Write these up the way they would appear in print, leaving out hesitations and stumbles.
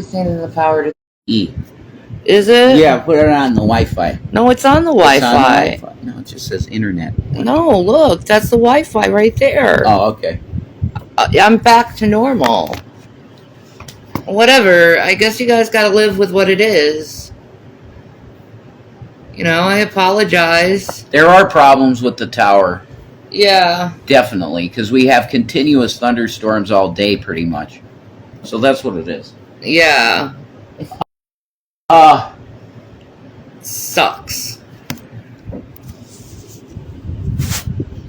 Saying the power to E. Is it? Yeah, put it on the Wi-Fi. No, it's on the It's on the Wi-Fi. Wi-Fi. No, it just says internet. No, look, that's the Wi-Fi right there. Oh, okay. I'm back to normal. Whatever. I guess you guys gotta live with what it is. You know, I apologize. There are problems with the tower. Yeah. Definitely, because we have continuous thunderstorms all day, pretty much. So that's what it is. Yeah. Sucks.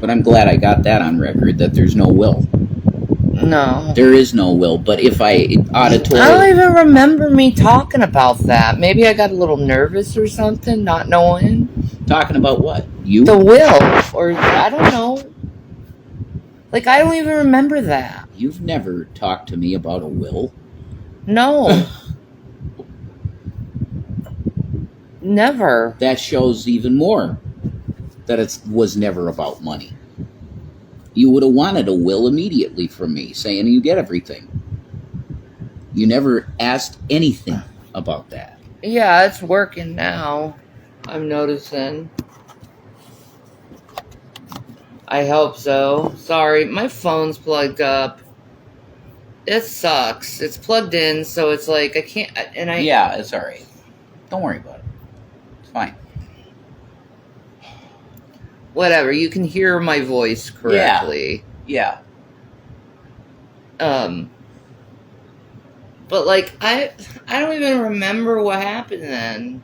But I'm glad I got that on record, that there's no will. No. There is no will, but if I auditory... I don't even remember me talking about that. Maybe I got a little nervous or something, not knowing. Talking about what? You? The will, or I don't know. Like, I don't even remember that. You've never talked to me about a will? No. Never. That shows even more that it was never about money. You would have wanted a will immediately from me, saying you get everything. You never asked anything about that. Yeah, it's working now. I'm noticing. I hope so. Sorry, my phone's plugged up. It sucks. It's plugged in, so it's like I can't. And I. Yeah, it's all right. Don't worry about it. It's fine. Whatever. You can hear my voice correctly. Yeah. But like I don't even remember what happened then.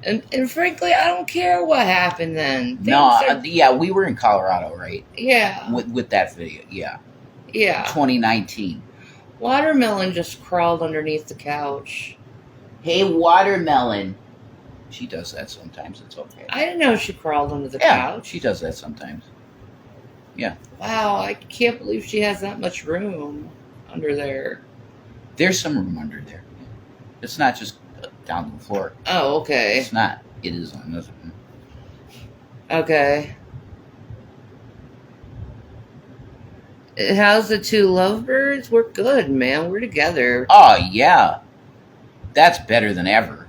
And frankly, I don't care what happened then. Yeah, we were in Colorado, right? Yeah. With that video, yeah. Yeah. 2019. Watermelon just crawled underneath the couch. Hey, Watermelon. She does that sometimes. It's okay. I didn't know she crawled under the couch. She does that sometimes. Yeah. Wow, I can't believe she has that much room under there. There's some room under there. It's not just down the floor. Oh, okay. It's not. It is on this one. Okay. How's the two lovebirds? We're good, man. We're together. Oh, yeah. That's better than ever.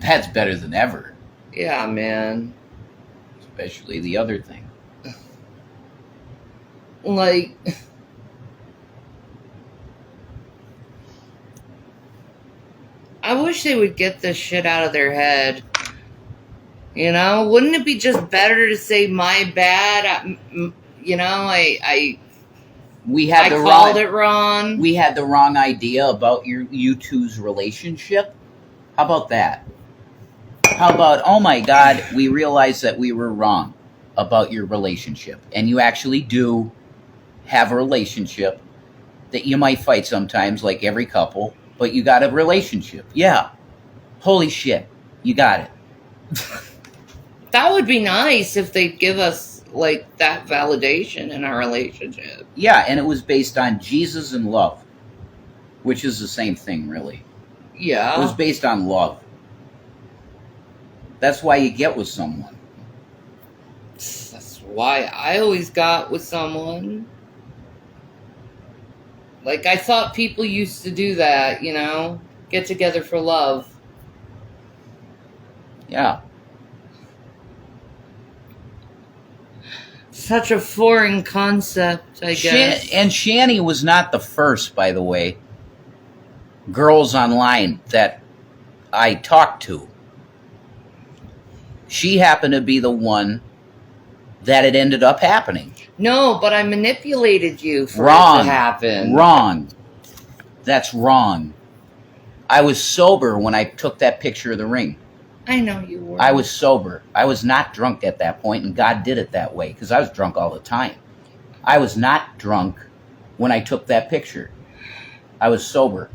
That's better than ever. Yeah, man. Especially the other thing. Like... I wish they would get this shit out of their head. You know? Wouldn't it be just better to say, my bad? You know, I called it wrong. We had the wrong idea about you two's relationship. How about that? How about, oh my God, we realized that we were wrong about your relationship. And you actually do have a relationship that you might fight sometimes, like every couple. But you got a relationship. Yeah. Holy shit. You got it. That would be nice if they'd give us, like, that validation in our relationship. Yeah, and it was based on Jesus and love. Which is the same thing, really. Yeah. It was based on love. That's why you get with someone. That's why I always got with someone. Like, I thought people used to do that, you know? Get together for love. Yeah. Such a foreign concept, I guess. And Shanny was not the first, by the way, girls online that I talked to. She happened to be the one that it ended up happening. No, but I manipulated you for it to happen. Wrong. That's wrong. I was sober when I took that picture of the ring. I know you were. I was sober. I was not drunk at that point, and God did it that way, because I was drunk all the time. I was not drunk when I took that picture. I was sober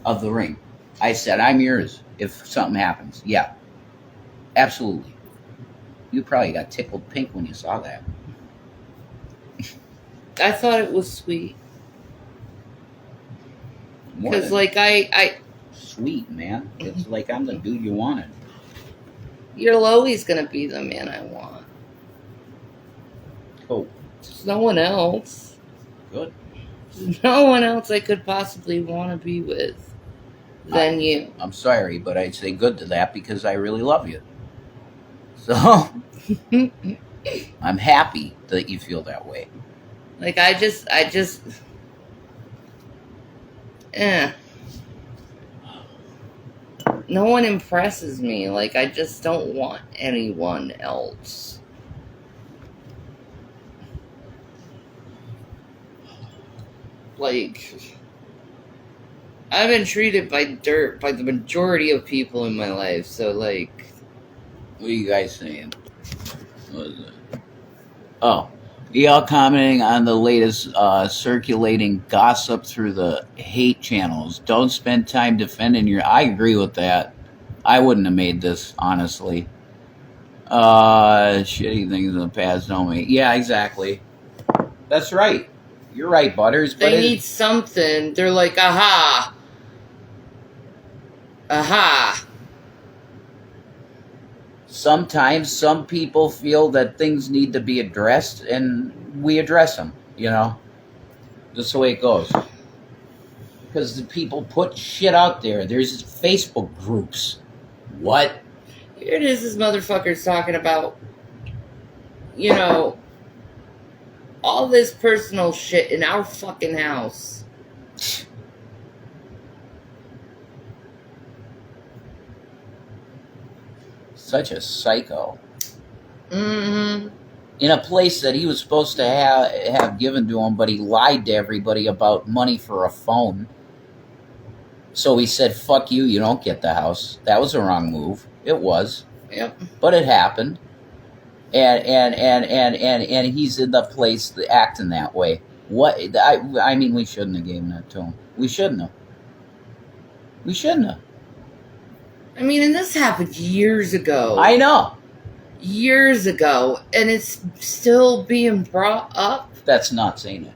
of the ring. I said, I'm yours if something happens. Yeah. Absolutely. You probably got tickled pink when you saw that. I thought it was sweet. Because, like, I... Sweet, man. It's like I'm the dude you wanted. You're always going to be the man I want. Oh. There's no one else. Good. There's no one else I could possibly want to be with than you. I'm sorry, but I'd say good to that because I really love you. So I'm happy that you feel that way. Like, I just, no one impresses me. Like, I just don't want anyone else. Like, I've been treated by dirt by the majority of people in my life, so, like... What are you guys saying? What is it? Oh, y'all commenting on the latest circulating gossip through the hate channels. Don't spend time defending your... I agree with that. I wouldn't have made this, honestly. Shitty things in the past don't make... Yeah, exactly. That's right. You're right, Butters. They need something. They're like, aha. Aha. Sometimes some people feel that things need to be addressed, and we address them, you know? That's the way it goes. Because the people put shit out there. There's Facebook groups. What? Here it is, this motherfucker's talking about, you know, all this personal shit in our fucking house. Such a psycho. Mm-hmm. In a place that he was supposed to have given to him, but he lied to everybody about money for a phone. So he said, fuck you, you don't get the house. That was a wrong move. It was. Yep. But it happened. And he's in the place acting that way. What? I mean, we shouldn't have given that to him. We shouldn't have. We shouldn't have. I mean, and this happened years ago. I know. Years ago. And it's still being brought up. That's not saying it.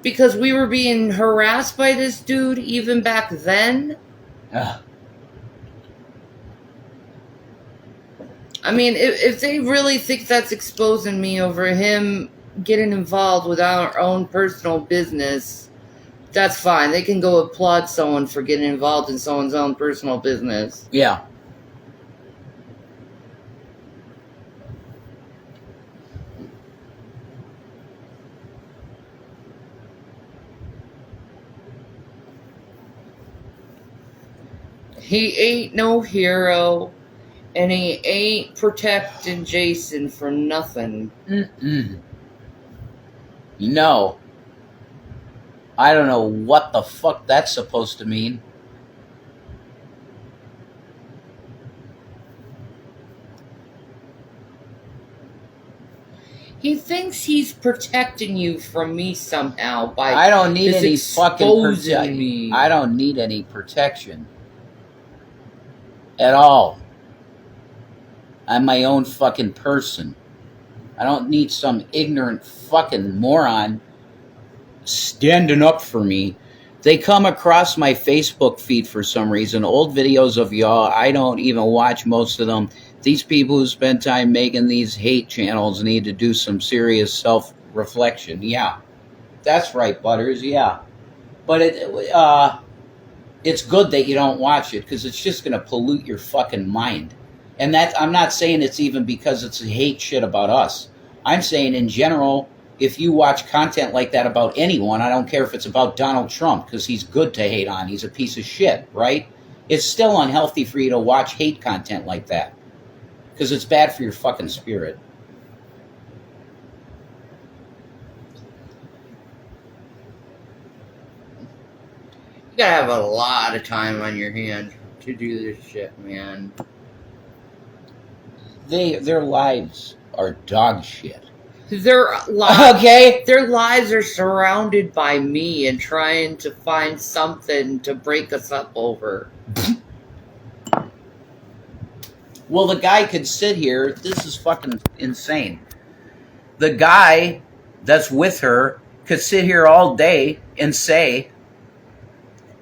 Because we were being harassed by this dude even back then. I mean, if they really think that's exposing me over him getting involved with our own personal business, that's fine. They can go applaud someone for getting involved in someone's own personal business. Yeah. He ain't no hero, and he ain't protecting Jason from nothing. No. I don't know what the fuck that's supposed to mean. He thinks he's protecting you from me somehow by I don't need any fucking me. I don't need any protection. At all. I'm my own fucking person. I don't need some ignorant fucking moron standing up for me. They come across my Facebook feed for some reason. Old videos of y'all. I don't even watch most of them. These people who spend time making these hate channels need to do some serious self-reflection. Yeah. That's right, Butters. Yeah. But it's good that you don't watch it because it's just going to pollute your fucking mind. And that I'm not saying it's even because it's hate shit about us. I'm saying in general, if you watch content like that about anyone, I don't care if it's about Donald Trump because he's good to hate on. He's a piece of shit, right? It's still unhealthy for you to watch hate content like that because it's bad for your fucking spirit. You gotta have a lot of time on your hand to do this shit, man. Their lives are dog shit. Their lives, okay? Their lives are surrounded by me and trying to find something to break us up over. Well, the guy could sit here. This is fucking insane. The guy that's with her could sit here all day and say,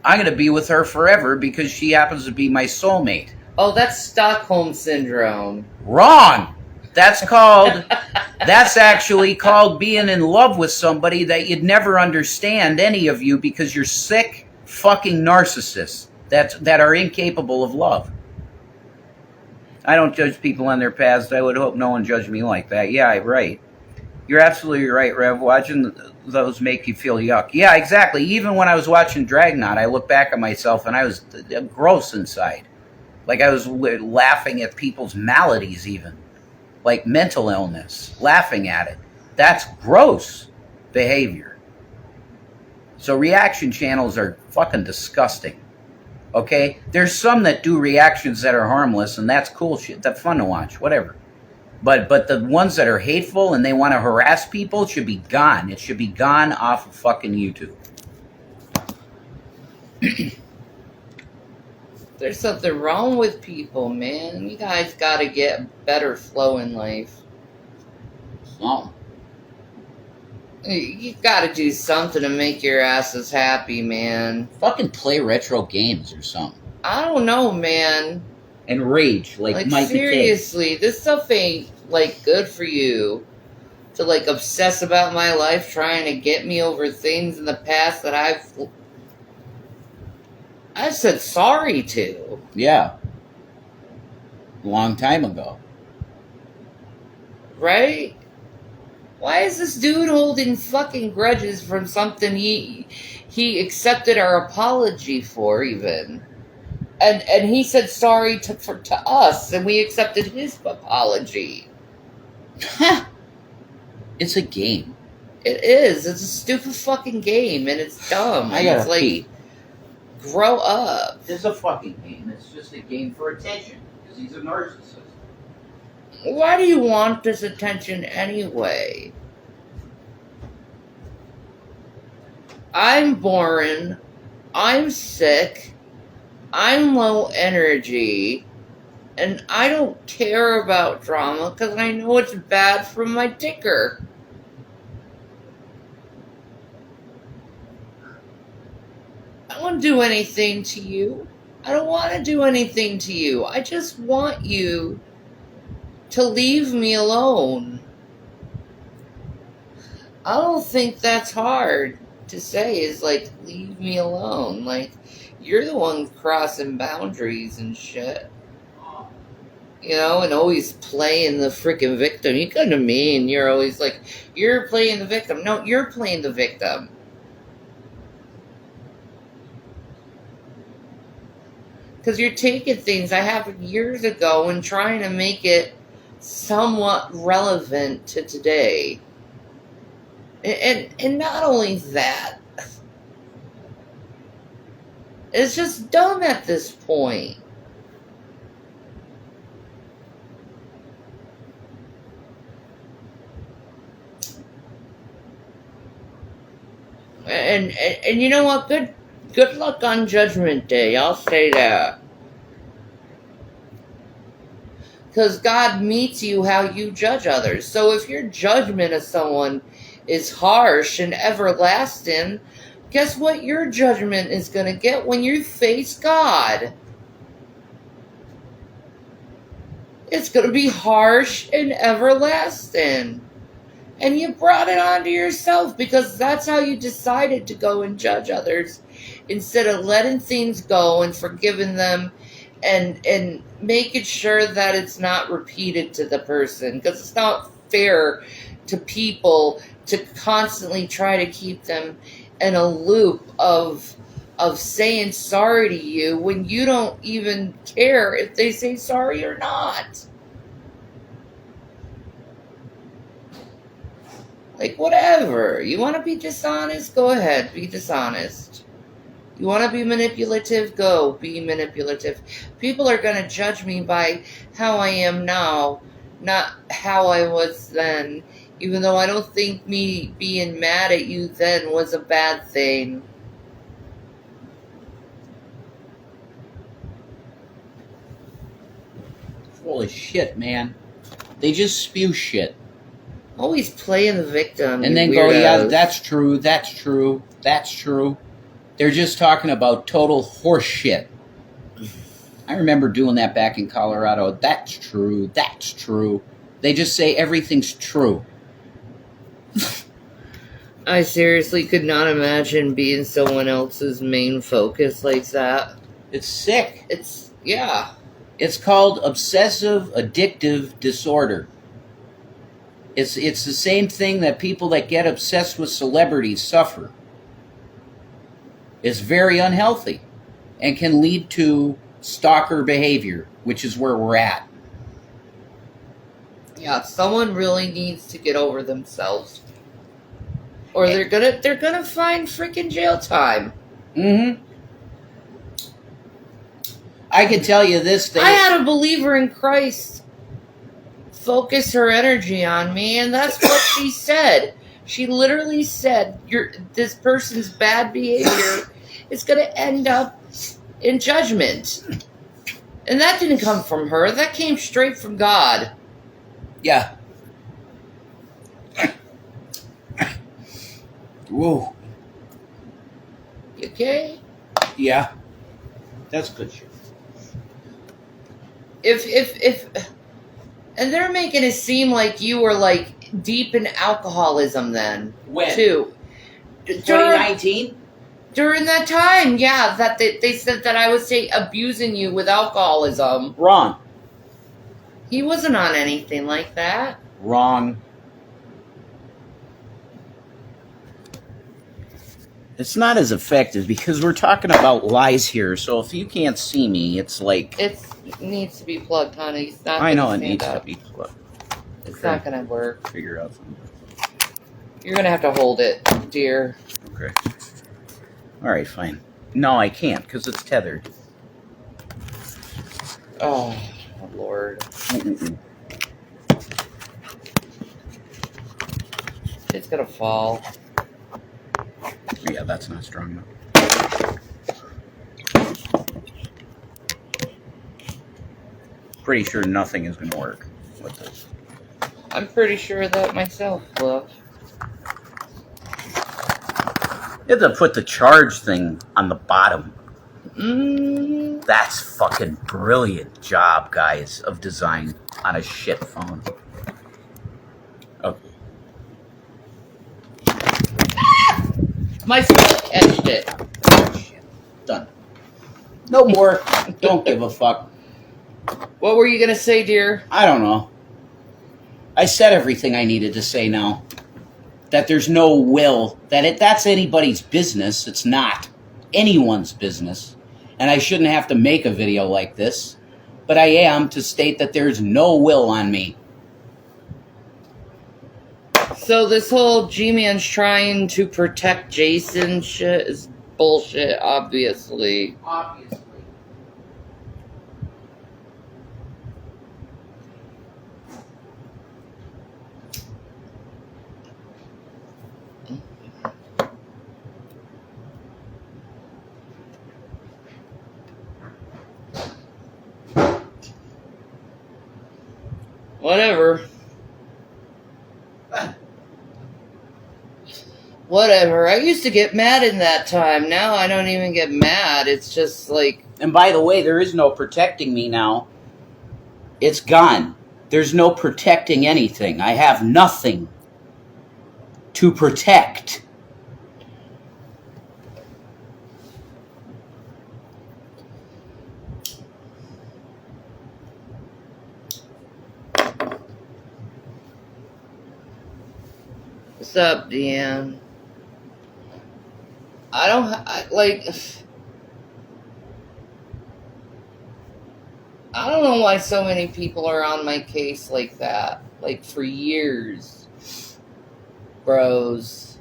I'm going to be with her forever because she happens to be my soulmate. Oh, that's Stockholm Syndrome. Wrong! That's actually called being in love with somebody that you'd never understand, any of you, because you're sick fucking narcissists that are incapable of love. I don't judge people on their past. I would hope no one judged me like that. Yeah, right. You're absolutely right, Rev. Watching those make you feel yuck. Yeah, exactly. Even when I was watching Dragnet, I looked back at myself and I was gross inside. Like I was laughing at people's maladies, even. Like mental illness. Laughing at it. That's gross behavior. So reaction channels are fucking disgusting. Okay? There's some that do reactions that are harmless, and that's cool shit. That's fun to watch. Whatever. But the ones that are hateful and they want to harass people should be gone. It should be gone off of fucking YouTube. There's something wrong with people, man. You guys gotta get better flow in life. Oh. You gotta do something to make your asses happy, man. Fucking play retro games or something. I don't know, man. And rage, like Mike seriously, this stuff ain't, like, good for you. To, like, obsess about my life trying to get me over things in the past that I've said sorry to. Yeah. A long time ago. Right? Why is this dude holding fucking grudges from something he accepted our apology for, even? And he said sorry to us, and we accepted his apology. It's a game. It is. It's a stupid fucking game, and it's dumb. I gotta it's like, pee. Grow up. It's a fucking game. It's just a game for attention, because he's a narcissist. Why do you want this attention anyway? I'm boring. I'm sick. I'm low energy. And I don't care about drama because I know it's bad for my ticker. I don't want to do anything to you. I don't want to do anything to you. I just want you to leave me alone. I don't think that's hard to say, is like, leave me alone. Like, you're the one crossing boundaries and shit. You know, and always playing the freaking victim. You come to me and you're always like, you're playing the victim. No, you're playing the victim. Because you're taking things I happened years ago and trying to make it somewhat relevant to today. And not only that, it's just dumb at this point. And you know what? Good luck on Judgment Day. I'll say that. Because God meets you how you judge others. So if your judgment of someone is harsh and everlasting, guess what your judgment is going to get when you face God? It's going to be harsh and everlasting. And you brought it onto yourself because that's how you decided to go and judge others, instead of letting things go and forgiving them and making sure that it's not repeated to the person. Because it's not fair to people to constantly try to keep them in a loop of saying sorry to you when you don't even care if they say sorry or not. Like, whatever. You want to be dishonest? Go ahead. Be dishonest. You want to be manipulative? Go. Be manipulative. People are going to judge me by how I am now, not how I was then. Even though I don't think me being mad at you then was a bad thing. Holy shit, man. They just spew shit. Always playing the victim. And then go, yeah, that's true, that's true, that's true. They're just talking about total horse shit. I remember doing that back in Colorado. That's true, that's true. They just say everything's true. I seriously could not imagine being someone else's main focus like that. It's sick. Yeah. It's called obsessive addictive disorder. It's the same thing that people that get obsessed with celebrities suffer. It's very unhealthy and can lead to stalker behavior, which is where we're at. Yeah, someone really needs to get over themselves. Or they're gonna find freaking jail time. Mm-hmm. I can tell you this. I had a believer in Christ focus her energy on me, and that's what she said. She literally said, this person's bad behavior is going to end up in judgment. And that didn't come from her. That came straight from God. Yeah. Whoa. You okay? Yeah. That's good shit. If and they're making it seem like you were like deep in alcoholism then. When? Too. 2019? During that time, yeah, that they said that I was abusing you with alcoholism. Wrong. He wasn't on anything like that. Wrong. It's not as effective because we're talking about lies here. So if you can't see me, it's like It needs to be plugged, honey. It's not. I know it stand needs up. to be plugged. It's not gonna work. Figure out something. You're gonna have to hold it, dear. Okay. All right, fine. No, I can't because it's tethered. Oh, Lord. Mm-mm-mm. It's gonna fall. Yeah, that's not strong enough. Pretty sure nothing is going to work with this. I'm pretty sure of that myself, love. You have to put the charge thing on the bottom. That's fucking brilliant job, guys, of design on a shit phone. Okay. My foot catched it. Shit. Done. No more. Don't give a fuck. What were you gonna say, dear? I don't know. I said everything I needed to say now. That there's no will. That's anybody's business. It's not anyone's business. And I shouldn't have to make a video like this. But I am to state that there's no will on me. So this whole G-Man's trying to protect Jason shit is bullshit, obviously. Obviously. Whatever. Whatever. I used to get mad in that time. Now I don't even get mad. It's just like... And by the way, there is no protecting me now. It's gone. There's no protecting anything. I have nothing to protect. What's up, Deanne? I don't know why so many people are on my case like that. Like, for years. Bros.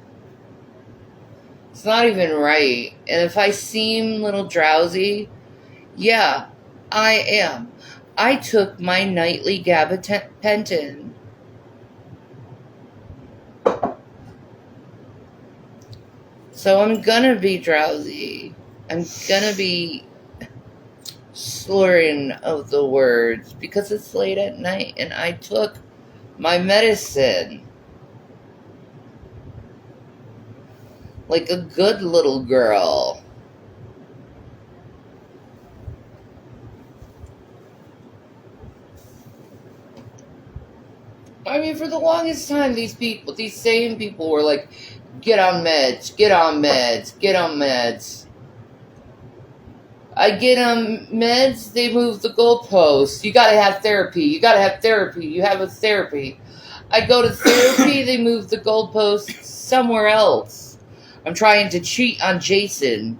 It's not even right. And if I seem a little drowsy, yeah, I am. I took my nightly gabapentin. So I'm gonna be drowsy. I'm gonna be slurring of the words because it's late at night and I took my medicine. Like a good little girl. I mean, for the longest time, these same people were like, get on meds, get on meds, get on meds. I get on meds, they move the goalposts. You gotta have therapy, you gotta have therapy, you have a therapy. I go to therapy, they move the goalposts somewhere else. I'm trying to cheat on Jason.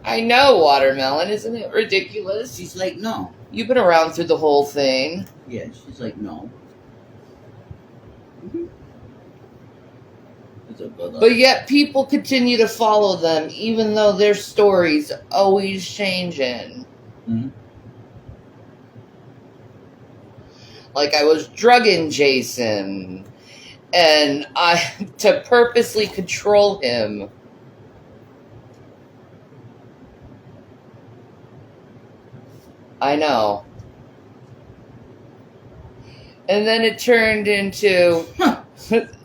I know, Watermelon, isn't it ridiculous? She's like, no. You've been around through the whole thing. Yeah, she's like, no. Mm-hmm. But yet people continue to follow them, even though their story's always changing. Mm-hmm. Like I was drugging Jason, and to purposely control him. I know. And then it turned into.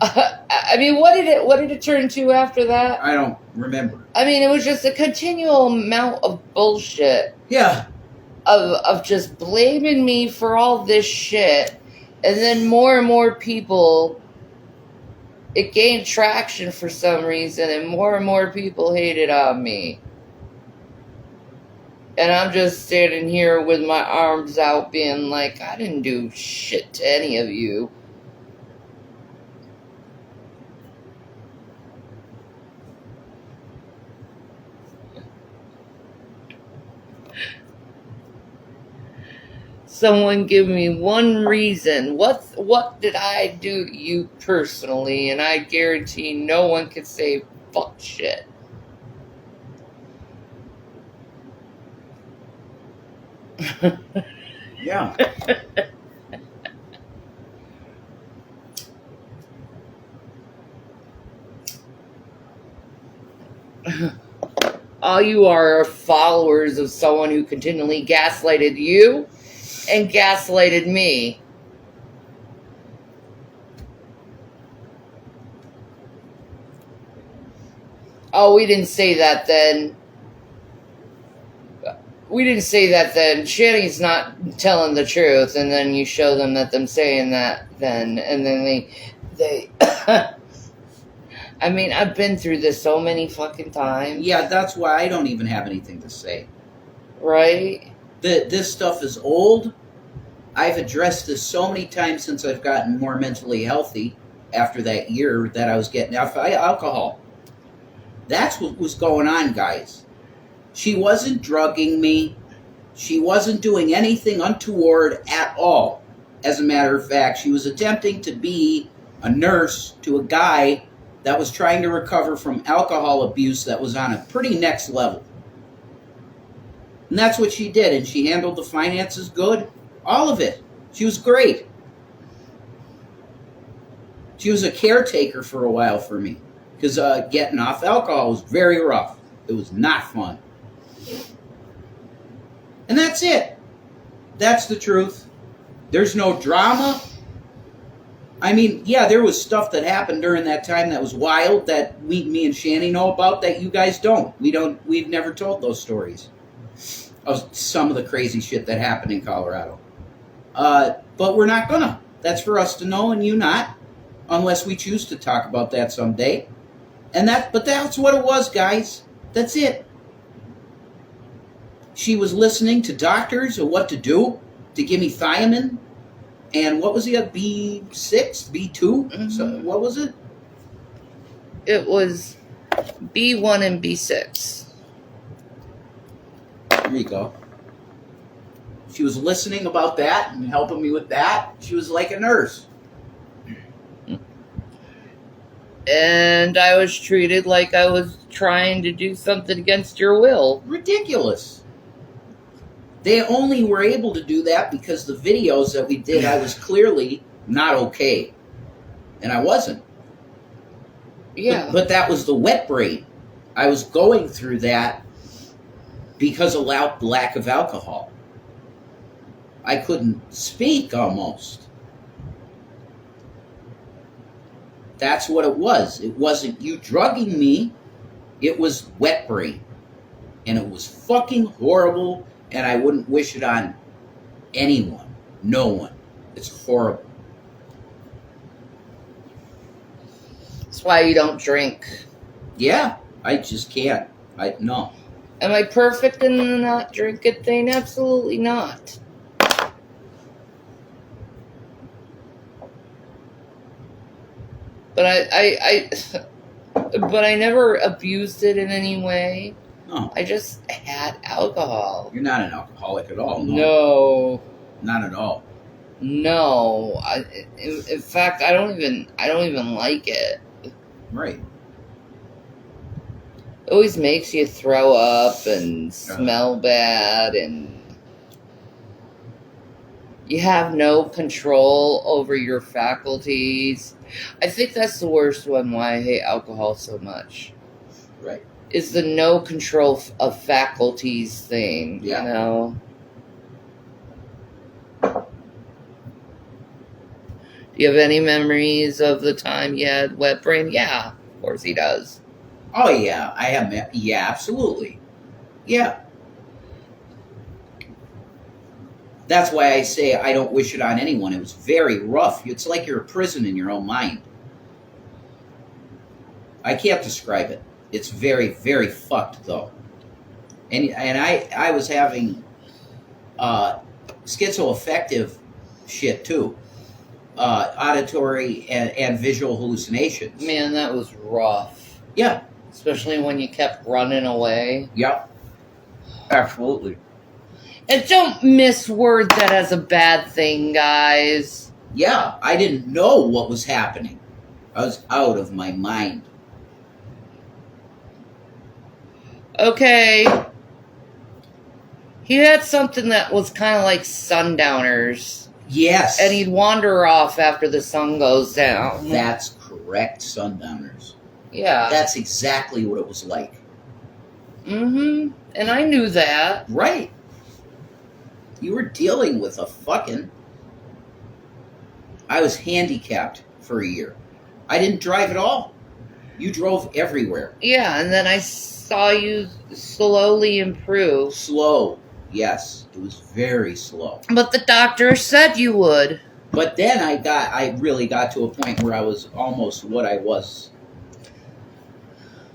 I mean, what did it turn to after that? I don't remember. I mean, it was just a continual amount of bullshit. Yeah. Of just blaming me for all this shit, and then more and more people. It gained traction for some reason, and more people hated on me. And I'm just standing here with my arms out being like, I didn't do shit to any of you. Someone give me one reason. What did I do to you personally? And I guarantee no one could say fuck shit. Yeah. All you are followers of someone who continually gaslighted you and gaslighted me. Oh, we didn't say that then. We didn't say that then. Shanny's not telling the truth, and then you show them that them saying that then, and then they I mean, I've been through this so many fucking times. Yeah, that's why I don't even have anything to say. Right? This stuff is old. I've addressed this so many times since I've gotten more mentally healthy after that year that I was getting off alcohol. That's what was going on, guys. She wasn't drugging me. She wasn't doing anything untoward at all. As a matter of fact, she was attempting to be a nurse to a guy that was trying to recover from alcohol abuse that was on a pretty next level. And that's what she did, and she handled the finances good. All of it. She was great. She was a caretaker for a while for me, because getting off alcohol was very rough. It was not fun. And that's it. That's the truth. There's no drama. I mean, yeah, there was stuff that happened during that time that was wild that me and Shanny know about that you guys don't. We've never told those stories of some of the crazy shit that happened in Colorado. But we're not gonna. That's for us to know and you not, unless we choose to talk about that someday. But that's what it was, guys. That's it. She was listening to doctors of what to do to give me thiamine. And what was the other? B6? B2? Mm-hmm. So what was it? It was B1 and B6. There you go. She was listening about that and helping me with that. She was like a nurse. And I was treated like I was trying to do something against your will. Ridiculous. They only were able to do that because the videos that we did, I was clearly not okay. And I wasn't. Yeah. But that was the wet brain. I was going through that because of lack of alcohol. I couldn't speak almost. That's what it was. It wasn't you drugging me. It was wet brain. And it was fucking horrible, and I wouldn't wish it on anyone. No one. It's horrible. That's why you don't drink. Yeah, I just can't. No. Am I perfect in the not drinking thing? Absolutely not. But but I never abused it in any way. No. I just had alcohol. You're not an alcoholic at all. No. Not at all. No. In fact, I don't even like it. Right. It always makes you throw up and smell bad, and you have no control over your faculties. I think that's the worst one, why I hate alcohol so much. Right. Is the no control of faculties thing, Yeah. you know? Do you have any memories of the time you had wet brain? Yeah, of course he does. Oh, yeah. I have. Yeah, absolutely. Yeah. That's why I say I don't wish it on anyone. It was very rough. It's like you're a prison in your own mind. I can't describe it. It's very, very fucked, though. And I was having schizoaffective shit, too. Auditory and visual hallucinations. Man, that was rough. Yeah. Especially when you kept running away. Yep. Absolutely. And don't misword that as a bad thing, guys. Yeah, I didn't know what was happening. I was out of my mind. Okay. He had something that was kind of like Sundowners. Yes. And he'd wander off after the sun goes down. That's correct, Sundowners. Yeah. That's exactly what it was like. Mm-hmm. And I knew that. Right. You were dealing with a fucking... I was handicapped for a year. I didn't drive at all. You drove everywhere. Yeah, and then I saw you slowly improve. Slow. Yes. It was very slow. But the doctor said you would. But then I really got to a point where I was almost what I was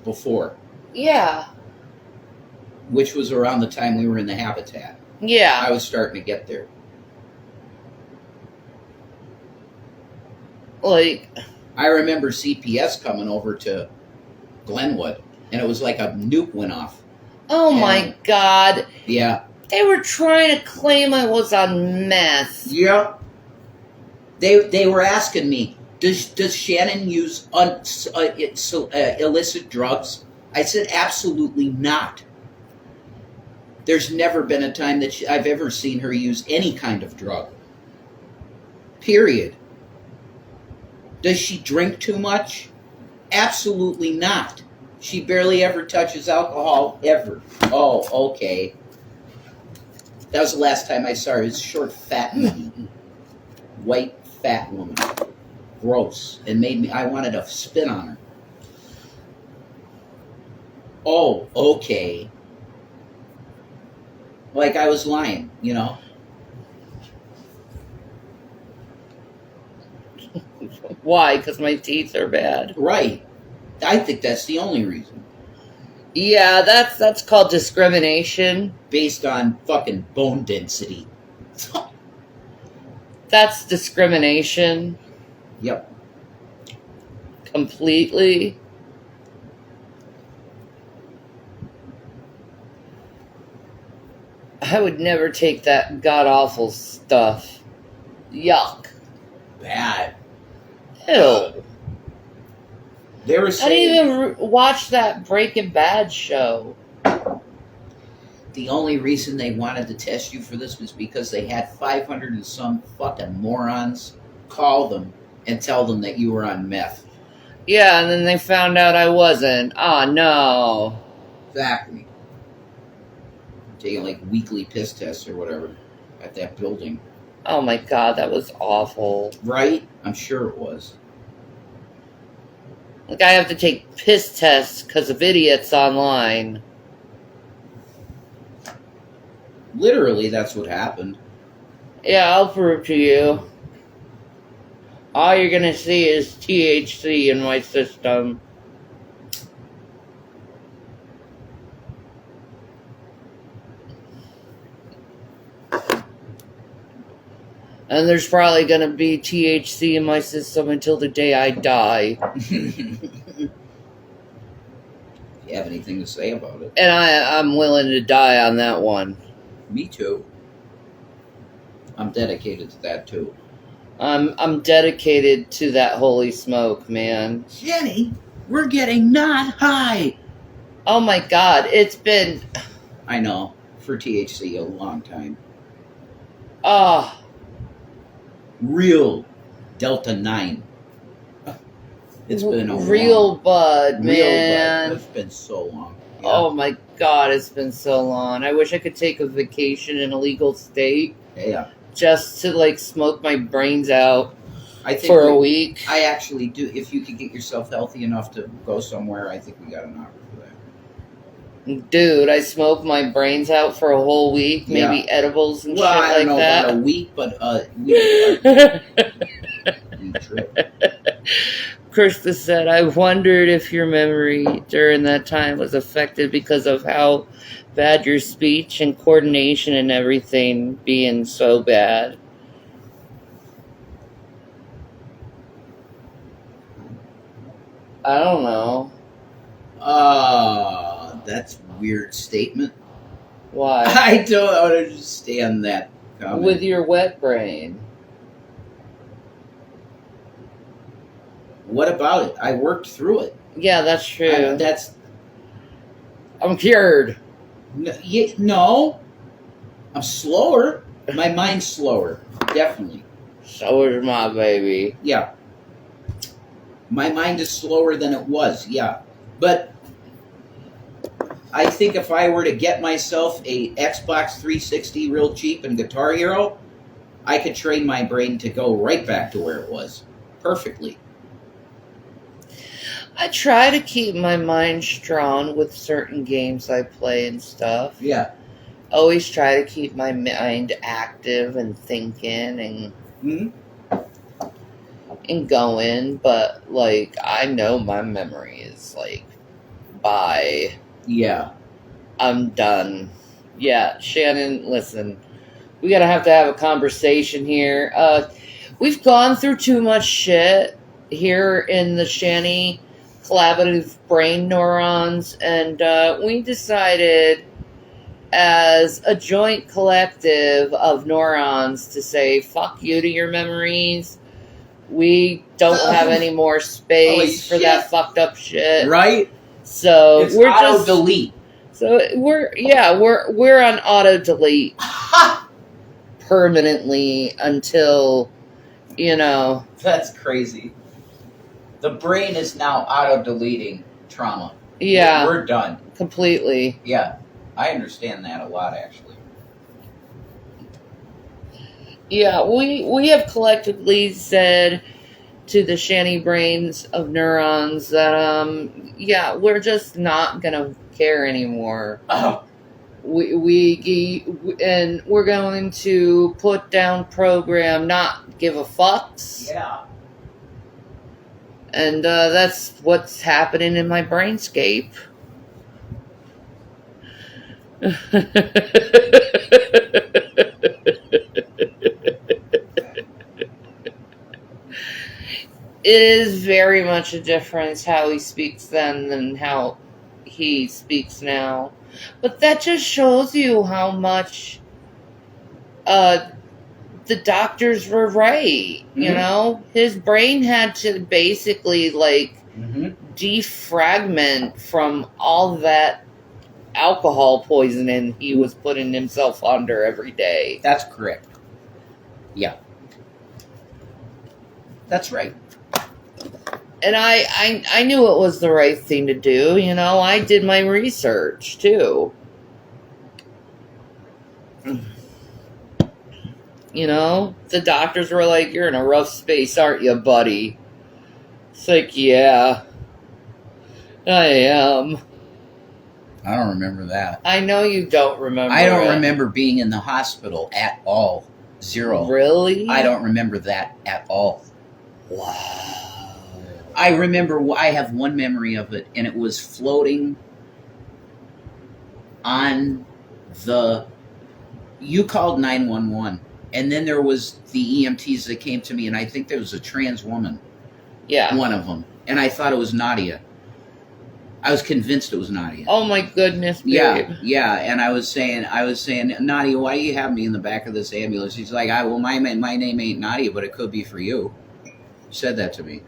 before. Yeah. Which was around the time we were in the habitat. Yeah. I was starting to get there. Like... I remember CPS coming over to Glenwood, and it was like a nuke went off. Oh my God. Yeah. They were trying to claim I was on meth. Yeah. They were asking me, does Shannon use illicit drugs? I said, absolutely not. There's never been a time that I've ever seen her use any kind of drug. Period. Does she drink too much? Absolutely not. She barely ever touches alcohol, ever. Oh, okay. That was the last time I saw her. It's a short, fat woman. White, fat woman. Gross. And I wanted to spit on her. Oh, okay. Like I was lying, you know? Why? Because my teeth are bad. Right. I think that's the only reason. Yeah, that's called discrimination. Based on fucking bone density. That's discrimination. Yep. Completely. I would never take that god-awful stuff. Yuck. Bad. Ew. They were I saying didn't even watch that Breaking Bad show. the only reason they wanted to test you for this was because they had 500 and some fucking morons call them and tell them that you were on meth. Yeah, and then they found out I wasn't. Oh, no. Exactly. Taking like weekly piss tests or whatever at that building. Oh, my God, that was awful. Right? I'm sure it was. Like, I have to take piss tests because of idiots online. Literally, that's what happened. Yeah, I'll prove to you. All you're gonna see is THC in my system. And there's probably gonna be THC in my system until the day I die. You have anything to say about it? And I'm willing to die on that one. Me too. I'm dedicated to that too. I'm dedicated to that holy smoke, man. Shanny, we're getting not high. Oh my god, it's been I know, for THC a long time. oh Real Delta 9. It's been a real long, bud, real man. bud. It's been so long. Yeah. Oh my god, it's been so long. I wish I could take a vacation in a legal state Yeah. just to like smoke my brains out I think for a week. I actually do. If you could get yourself healthy enough to go somewhere, I think we got an offer for that. Dude, I smoked my brains out for a whole week, maybe Yeah. edibles and Well, I shit don't know like about a week, but we trip. Krista said, I wondered if your memory during that time was affected because of how bad your speech and coordination and everything being so bad. I don't know. That's a weird statement. Why? I don't understand that comment. With your wet brain. What about it? I worked through it. Yeah, that's true. I'm cured. No. I'm slower. My mind's slower. Definitely. So is my baby. Yeah. My mind is slower than it was, yeah. But I think if I were to get myself a Xbox 360 real cheap and Guitar Hero, I could train my brain to go right back to where it was. Perfectly. I try to keep my mind strong with certain games I play and stuff. Yeah. Always try to keep my mind active and thinking and and going, but like I know my memory is like bye. Yeah. I'm done. Yeah, Shannon, listen. We gotta have to have a conversation here. We've gone through too much shit here in the Shanny collaborative brain neurons, and we decided as a joint collective of neurons to say fuck you to your memories. We don't have any more space for that fucked up shit. Right? So It's we're auto just delete. so we're on auto delete permanently until That's crazy. The brain is now auto deleting trauma. yeah, We're done. completely. Yeah. I understand that a lot, actually. Yeah, we have collectively said to the Shanny brains of neurons that we're just not gonna care anymore. Oh. And we're going to put down program, not give a fucks. Yeah. And that's what's happening in my brainscape. It is very much a difference how he speaks then than how he speaks now. But that just shows you how much the doctors were right. Mm-hmm. You know? His brain had to basically defragment from all that alcohol poisoning he was putting himself under every day. That's correct. Yeah. That's right. And I knew it was the right thing to do. You know, I did my research too. You know, the doctors were like, you're in a rough space, aren't you, buddy? It's like, yeah, I am. I don't remember that. I know you don't remember. I don't it. remember being in the hospital at all. Zero. Really? I don't remember that at all. Wow. I remember, I have one memory of it, and it was floating on the, you called 911, and then there was the EMTs that came to me, and I think there was a trans woman, Yeah. one of them, and I thought it was Nadia. I was convinced it was Nadia. Oh my goodness, babe. Yeah, and I was saying, Nadia, why do you have me in the back of this ambulance? She's like, well, my name ain't Nadia, but it could be for you. She said that to me.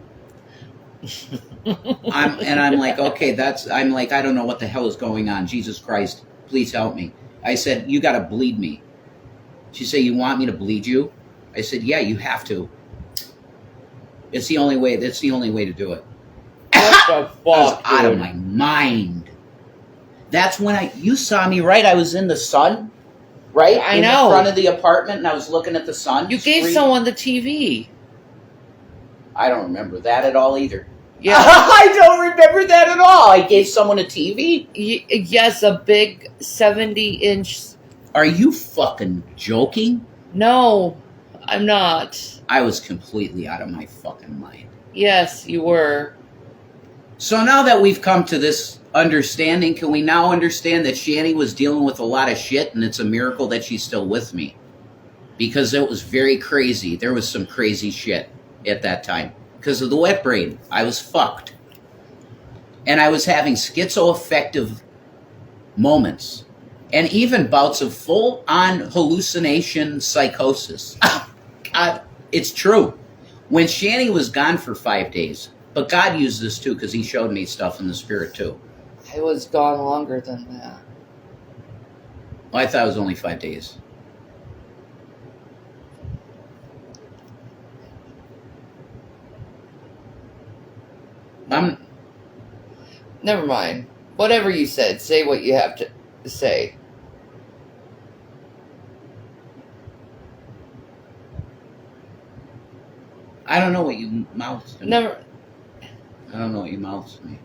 I'm like, okay, I'm like, I don't know what the hell is going on. Jesus Christ, please help me. I said, you got to bleed me. She said, you want me to bleed you? I said, yeah, you have to. It's the only way. That's the only way to do it. What the fuck? I was out of my mind. That's when you saw me, right? I was in the sun, right? I in know. the front of the apartment, and I was looking at the sun. You gave someone the TV. I don't remember that at all either. Yeah. I don't remember that at all. I gave someone a TV? Yes, a big 70-inch. Are you fucking joking? No, I'm not. I was completely out of my fucking mind. Yes, you were. So now that we've come to this understanding, can we now understand that Shanny was dealing with a lot of shit, and it's a miracle that she's still with me? Because it was very crazy. There was some crazy shit at that time. Because of the wet brain, I was fucked. And I was having schizoaffective moments. And even bouts of full-on hallucination psychosis. God, it's true. When Shanny was gone for 5 days, but God used this too, because he showed me stuff in the spirit too. I was gone longer than that. Well, I thought it was only 5 days. Never mind. Whatever you said, say what you have to say. I don't know what you mouthed to me. Never. I don't know what you mouthed to me.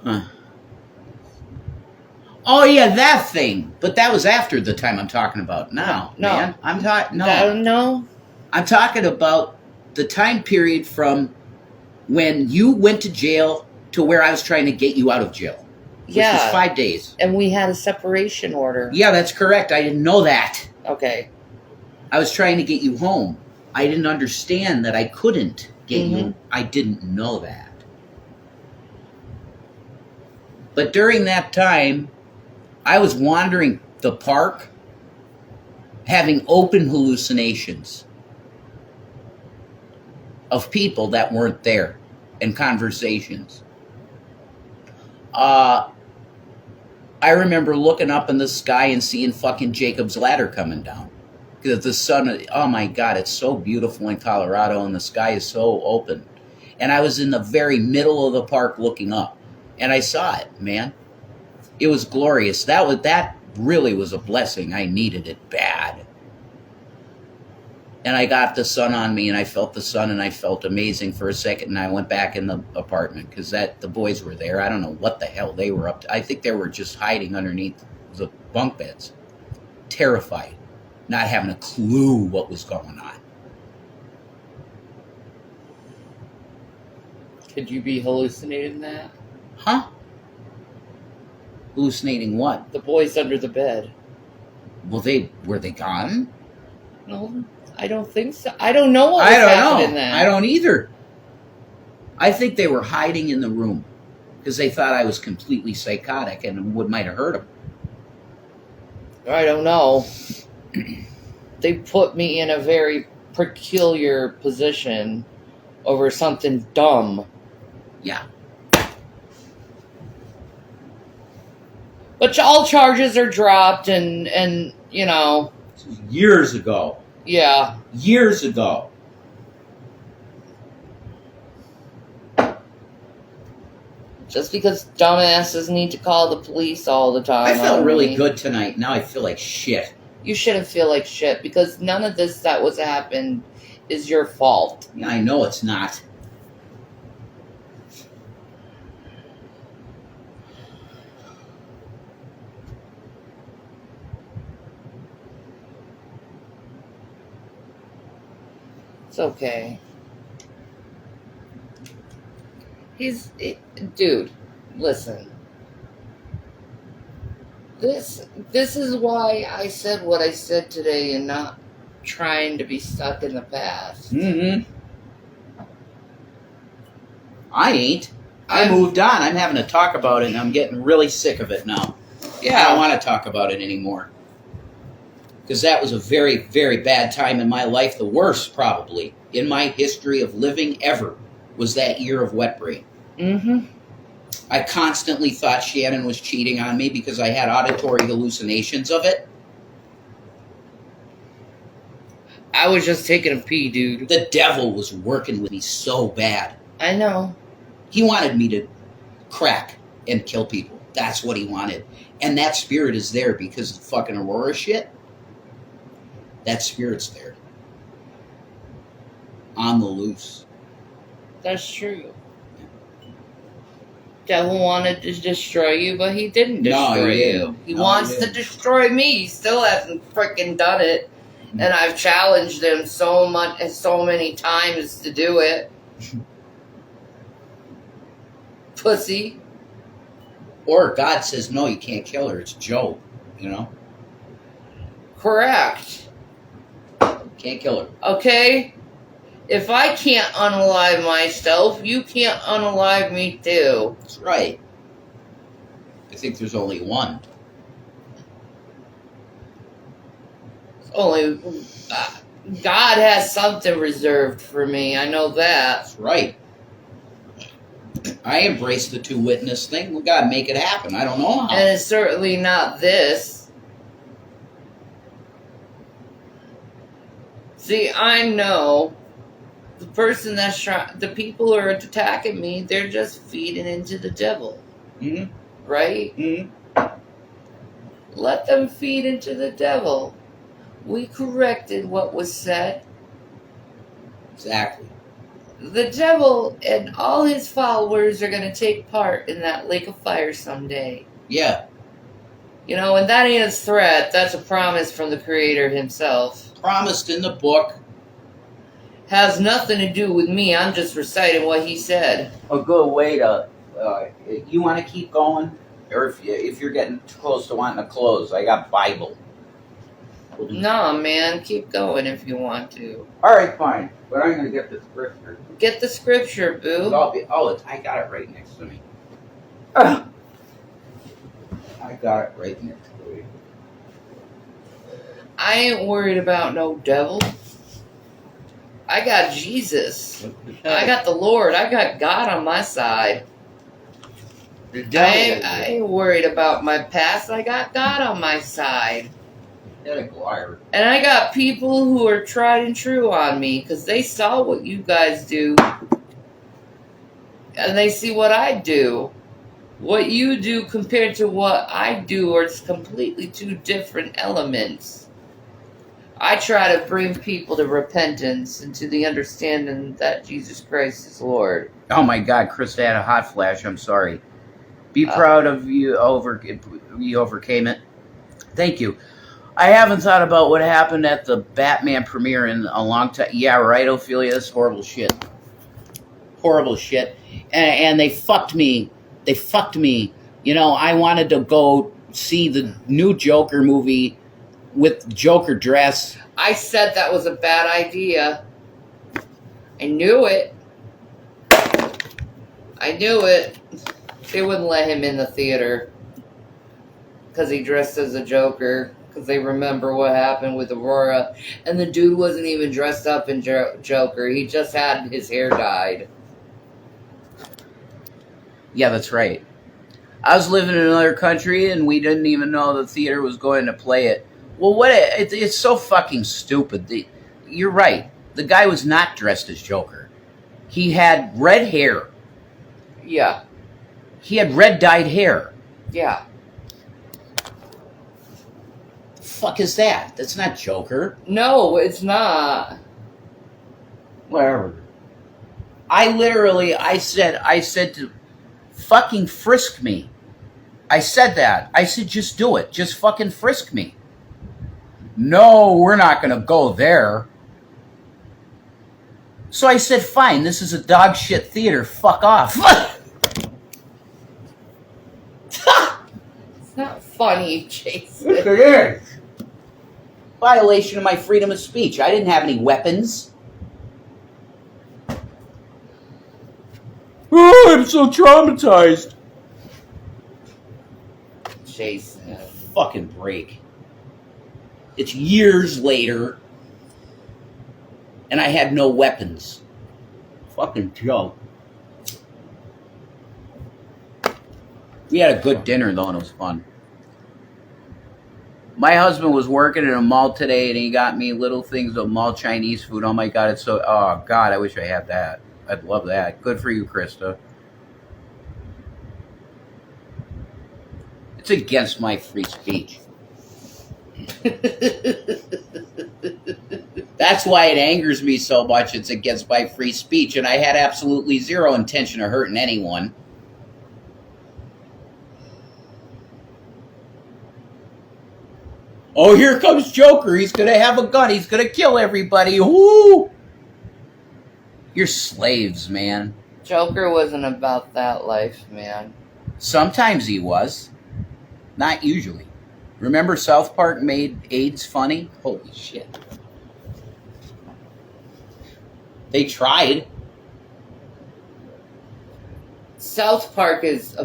Huh. Oh yeah, that thing. But that was after the time I'm talking about now. No. Man. I'm talking No. I'm talking about the time period from when you went to jail to where I was trying to get you out of jail. Which was 5 days. And we had a separation order. Yeah, that's correct. I didn't know that. Okay. I was trying to get you home. I didn't understand that I couldn't get you. I didn't know that. But during that time, I was wandering the park, having open hallucinations of people that weren't there and conversations. I remember looking up in the sky and seeing fucking Jacob's Ladder coming down. Because the sun, oh my God, it's so beautiful in Colorado and the sky is so open. And I was in the very middle of the park looking up. And I saw it, man. It was glorious. That really was a blessing. I needed it bad. And I got the sun on me, and I felt the sun, and I felt amazing for a second, and I went back in the apartment because the boys were there. I don't know what the hell they were up to. I think they were just hiding underneath the bunk beds, terrified, not having a clue what was going on. Could you be hallucinating that? Huh? Hallucinating what? The boys under the bed. Well, were they gone? No, I don't think so. I don't know what was happening then. I don't either. I think they were hiding in the room because they thought I was completely psychotic and might have hurt them. I don't know. They put me in a very peculiar position over something dumb. Yeah. But all charges are dropped and you know. This was years ago. Yeah. Years ago. Just because dumbasses need to call the police all the time. I felt really good tonight. Now I feel like shit. You shouldn't feel like shit because none of this that was happened is your fault. Yeah, I know it's not. It's okay. Dude, listen. This is why I said what I said today and not trying to be stuck in the past. Mm-hmm. I ain't. I moved on. I'm having to talk about it, and I'm getting really sick of it now. Yeah. I don't want to talk about it anymore. Because that was a very, very bad time in my life. The worst, probably, in my history of living ever, was that year of wet brain. Mm-hmm. I constantly thought Shannon was cheating on me because I had auditory hallucinations of it. I was just taking a pee, dude. The devil was working with me so bad. I know. He wanted me to crack and kill people. That's what he wanted. And that spirit is there because of the fucking Aurora shit. That spirit's there. On the loose. That's true. Devil wanted to destroy you, but he didn't destroy you. He wants to destroy me. He still hasn't freaking done it. And I've challenged him so many times to do it. Pussy. Or God says, no, you can't kill her. It's Job, you know? Correct. Can't kill her. Okay? If I can't unalive myself, you can't unalive me too. That's right. I think there's only one. God has something reserved for me. I know that. That's right. I embrace the two witness thing. We gotta make it happen. I don't know how. And it's certainly not this. See, I know the person the people who are attacking me, they're just feeding into the devil. Mm-hmm. Right? Mm-hmm. Let them feed into the devil. We corrected what was said. Exactly. The devil and all his followers are going to take part in that lake of fire someday. Yeah. You know, and that ain't a threat. That's a promise from the Creator himself. Promised in the book. Has nothing to do with me. I'm just reciting what he said. A good way to... you want to keep going? Or if you're getting too close to wanting to close, I got Bible. Nah, man. Keep going if you want to. All right, fine. But I'm going to get the scripture. Get the scripture, boo. I got it right next to me. I got it right next to me. I ain't worried about no devil. I got Jesus. I got the Lord. I got God on my side. I ain't worried about my past. I got God on my side. And I got people who are tried and true on me because they saw what you guys do. And they see what I do. What you do compared to what I do are completely two different elements. I try to bring people to repentance and to the understanding that Jesus Christ is Lord. Oh my God, Krista had a hot flash. I'm sorry. Be proud of you. You overcame it. Thank you. I haven't thought about what happened at the Batman premiere in a long time. Yeah, right, Ophelia. It's horrible shit. Horrible shit. And they fucked me. They fucked me. You know, I wanted to go see the new Joker movie with Joker dress. I said that was a bad idea. I knew it. I knew it. They wouldn't let him in the theater because he dressed as a Joker. Because they remember what happened with Aurora. And the dude wasn't even dressed up in Joker. He just had his hair dyed. Yeah, that's right. I was living in another country and we didn't even know the theater was going to play it. Well, it's so fucking stupid. You're right. The guy was not dressed as Joker. He had red hair. Yeah. He had red dyed hair. Yeah. The fuck is that? That's not Joker. No, it's not. Whatever. I said to fucking frisk me. I said that. I said, just do it. Just fucking frisk me. No, we're not going to go there. So I said, fine, this is a dog shit theater. Fuck off. It's not funny, Jason. Yes, it is. Violation of my freedom of speech. I didn't have any weapons. Oh, I'm so traumatized. Jason. Fucking break. It's years later, and I had no weapons. Fucking joke. We had a good dinner, though, and it was fun. My husband was working at a mall today, and he got me little things of mall Chinese food. Oh, my God, it's so... Oh, God, I wish I had that. I'd love that. Good for you, Krista. It's against my free speech. That's why it angers me so much. It's against my free speech, and I had absolutely zero intention of hurting anyone. Oh, here comes Joker. He's going to have a gun. He's going to kill everybody. Woo! You're slaves, man. Joker wasn't about that life, man. Sometimes he was. Not usually. Remember South Park made AIDS funny? Holy shit. They tried. South Park is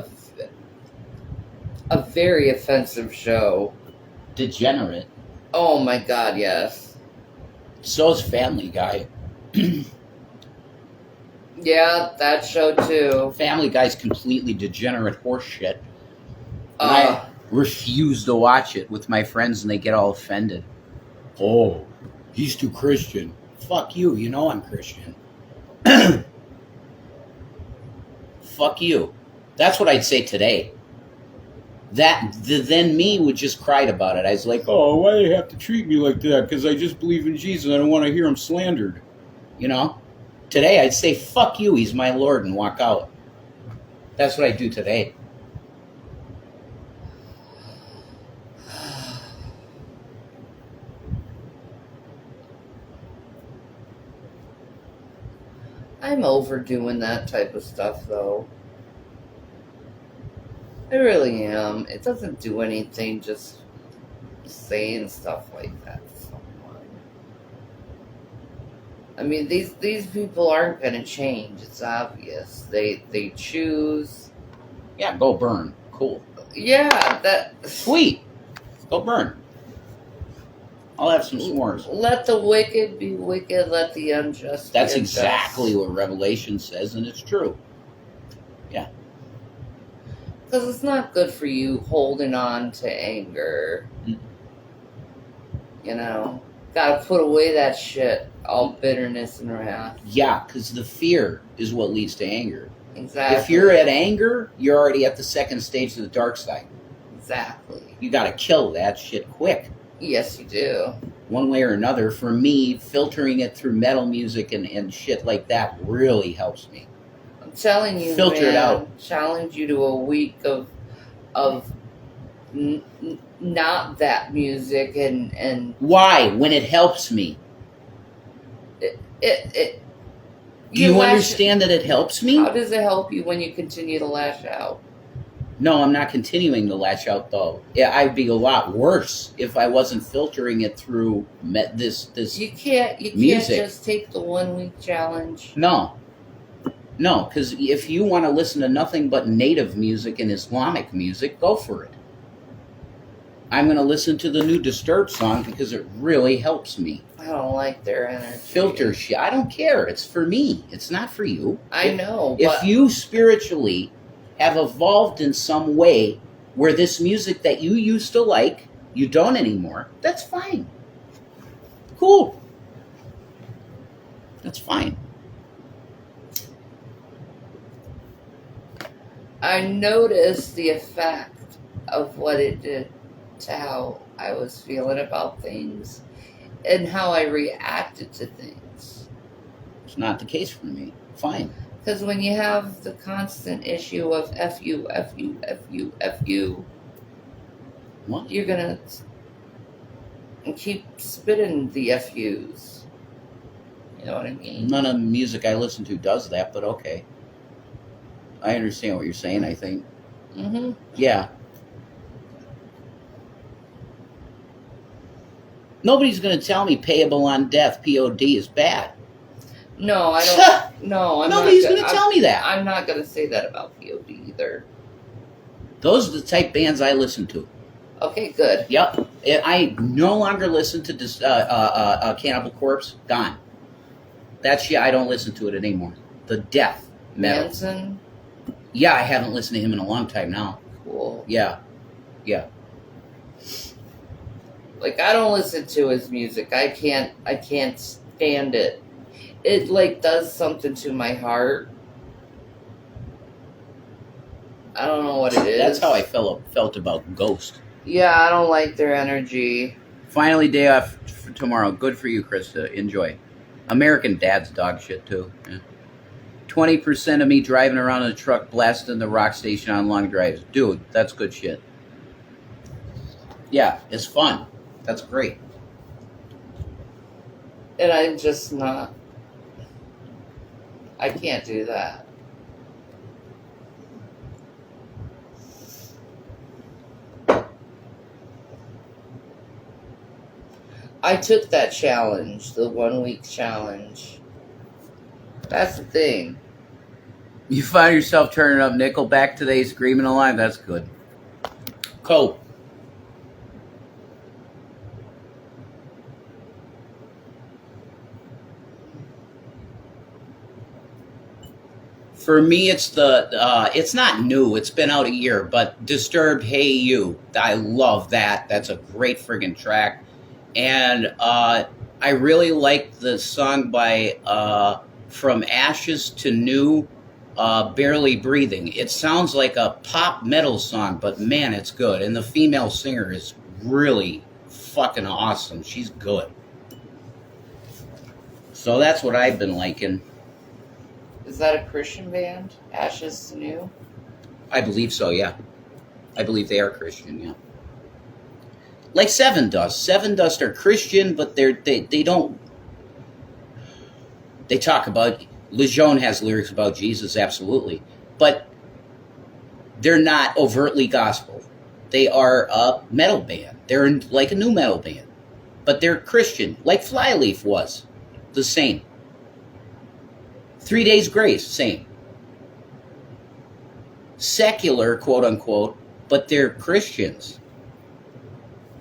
a very offensive show. Degenerate. Oh my God, yes. So's Family Guy. Yeah, that show too. Family Guy's completely degenerate horseshit. And I refuse to watch it with my friends, and they get all offended. Oh, he's too Christian. Fuck you. You know I'm Christian. Fuck you. That's what I'd say today. Then me would just cried about it. I was like, oh, why do they have to treat me like that? Because I just believe in Jesus. I don't want to hear him slandered. You know? Today I'd say, fuck you, he's my Lord, and walk out. That's what I do today. I'm overdoing that type of stuff, though. I really am. It doesn't do anything just saying stuff like that to someone. I mean, these people aren't going to change. It's obvious. They choose. Yeah, go burn. Cool. Yeah, that. Sweet. Go burn. I'll have some s'mores. Let the wicked be wicked. Let the unjust That's be unjust. exactly what Revelation says, and it's true. Yeah. Because it's not good for you holding on to anger. Mm. You know? Gotta put away that shit. All bitterness and wrath. Yeah, because the fear is what leads to anger. Exactly. If you're at anger, you're already at the second stage of the dark side. Exactly. You gotta kill that shit quick. Yes, you do. One way or another. For me, filtering it through metal music and shit like that really helps me. I'm telling you, Filter man, it out. Challenge you to a week of not that music and Why? When it helps me. it Do you understand that it helps me? How does it help you when you continue to lash out? No, I'm not continuing to lash out, though. Yeah, I'd be a lot worse if I wasn't filtering it through this You can't music. just take the 1 week challenge. No, because if you want to listen to nothing but native music and Islamic music, go for it. I'm going to listen to the new Disturbed song because it really helps me. I don't like their energy. Filter shit. I don't care. It's for me. It's not for you. I know. If you spiritually have evolved in some way where this music that you used to like, you don't anymore, that's fine. Cool. That's fine. I noticed the effect of what it did to how I was feeling about things and how I reacted to things. It's not the case for me. Fine. Because when you have the constant issue of F you, F you, F you, F you, What? you're going to keep spitting the FUs. You know what I mean? None of the music I listen to does that, but okay. I understand what you're saying, I think. Mm-hmm. Yeah. Nobody's going to tell me payable on death, POD, is bad. No, I don't. No, I'm Nobody's not going to tell me that. I'm not going to say that about POD either. Those are the type bands I listen to. Okay, good. Yep. I no longer listen to Cannibal Corpse. Gone. That shit, I don't listen to it anymore. The death metal. Manson? Yeah, I haven't listened to him in a long time now. Cool. Yeah. Yeah. Like, I don't listen to his music. I can't stand it. It, like, does something to my heart. I don't know what it is. That's how I felt about Ghost. Yeah, I don't like their energy. Finally, day off for tomorrow. Good for you, Krista. Enjoy. American Dad's dog shit, too. Yeah. 20% of me driving around in a truck blasting the rock station on long drives. Dude, that's good shit. Yeah, it's fun. That's great. And I'm just not. I can't do that. I took that challenge, the 1 week challenge. That's the thing. You find yourself turning up Nickelback today, screaming alive. That's good. Cope. For me, it's it's not new. It's been out a year, but Disturbed, Hey You. I love that. That's a great friggin' track. And I really like the song by From Ashes to New, Barely Breathing. It sounds like a pop metal song, but man, it's good. And the female singer is really fucking awesome. She's good. So that's what I've been liking. Is that a Christian band? Ashes to New? I believe so, yeah. I believe they are Christian, yeah. Like Seven Dust. Seven Dust are Christian, but they don't. They talk about. Lejeune has lyrics about Jesus, absolutely, but they're not overtly gospel. They are a metal band. They're like a new metal band, but they're Christian, like Flyleaf was, the same. 3 Days Grace, same. Secular, quote unquote, but they're Christians.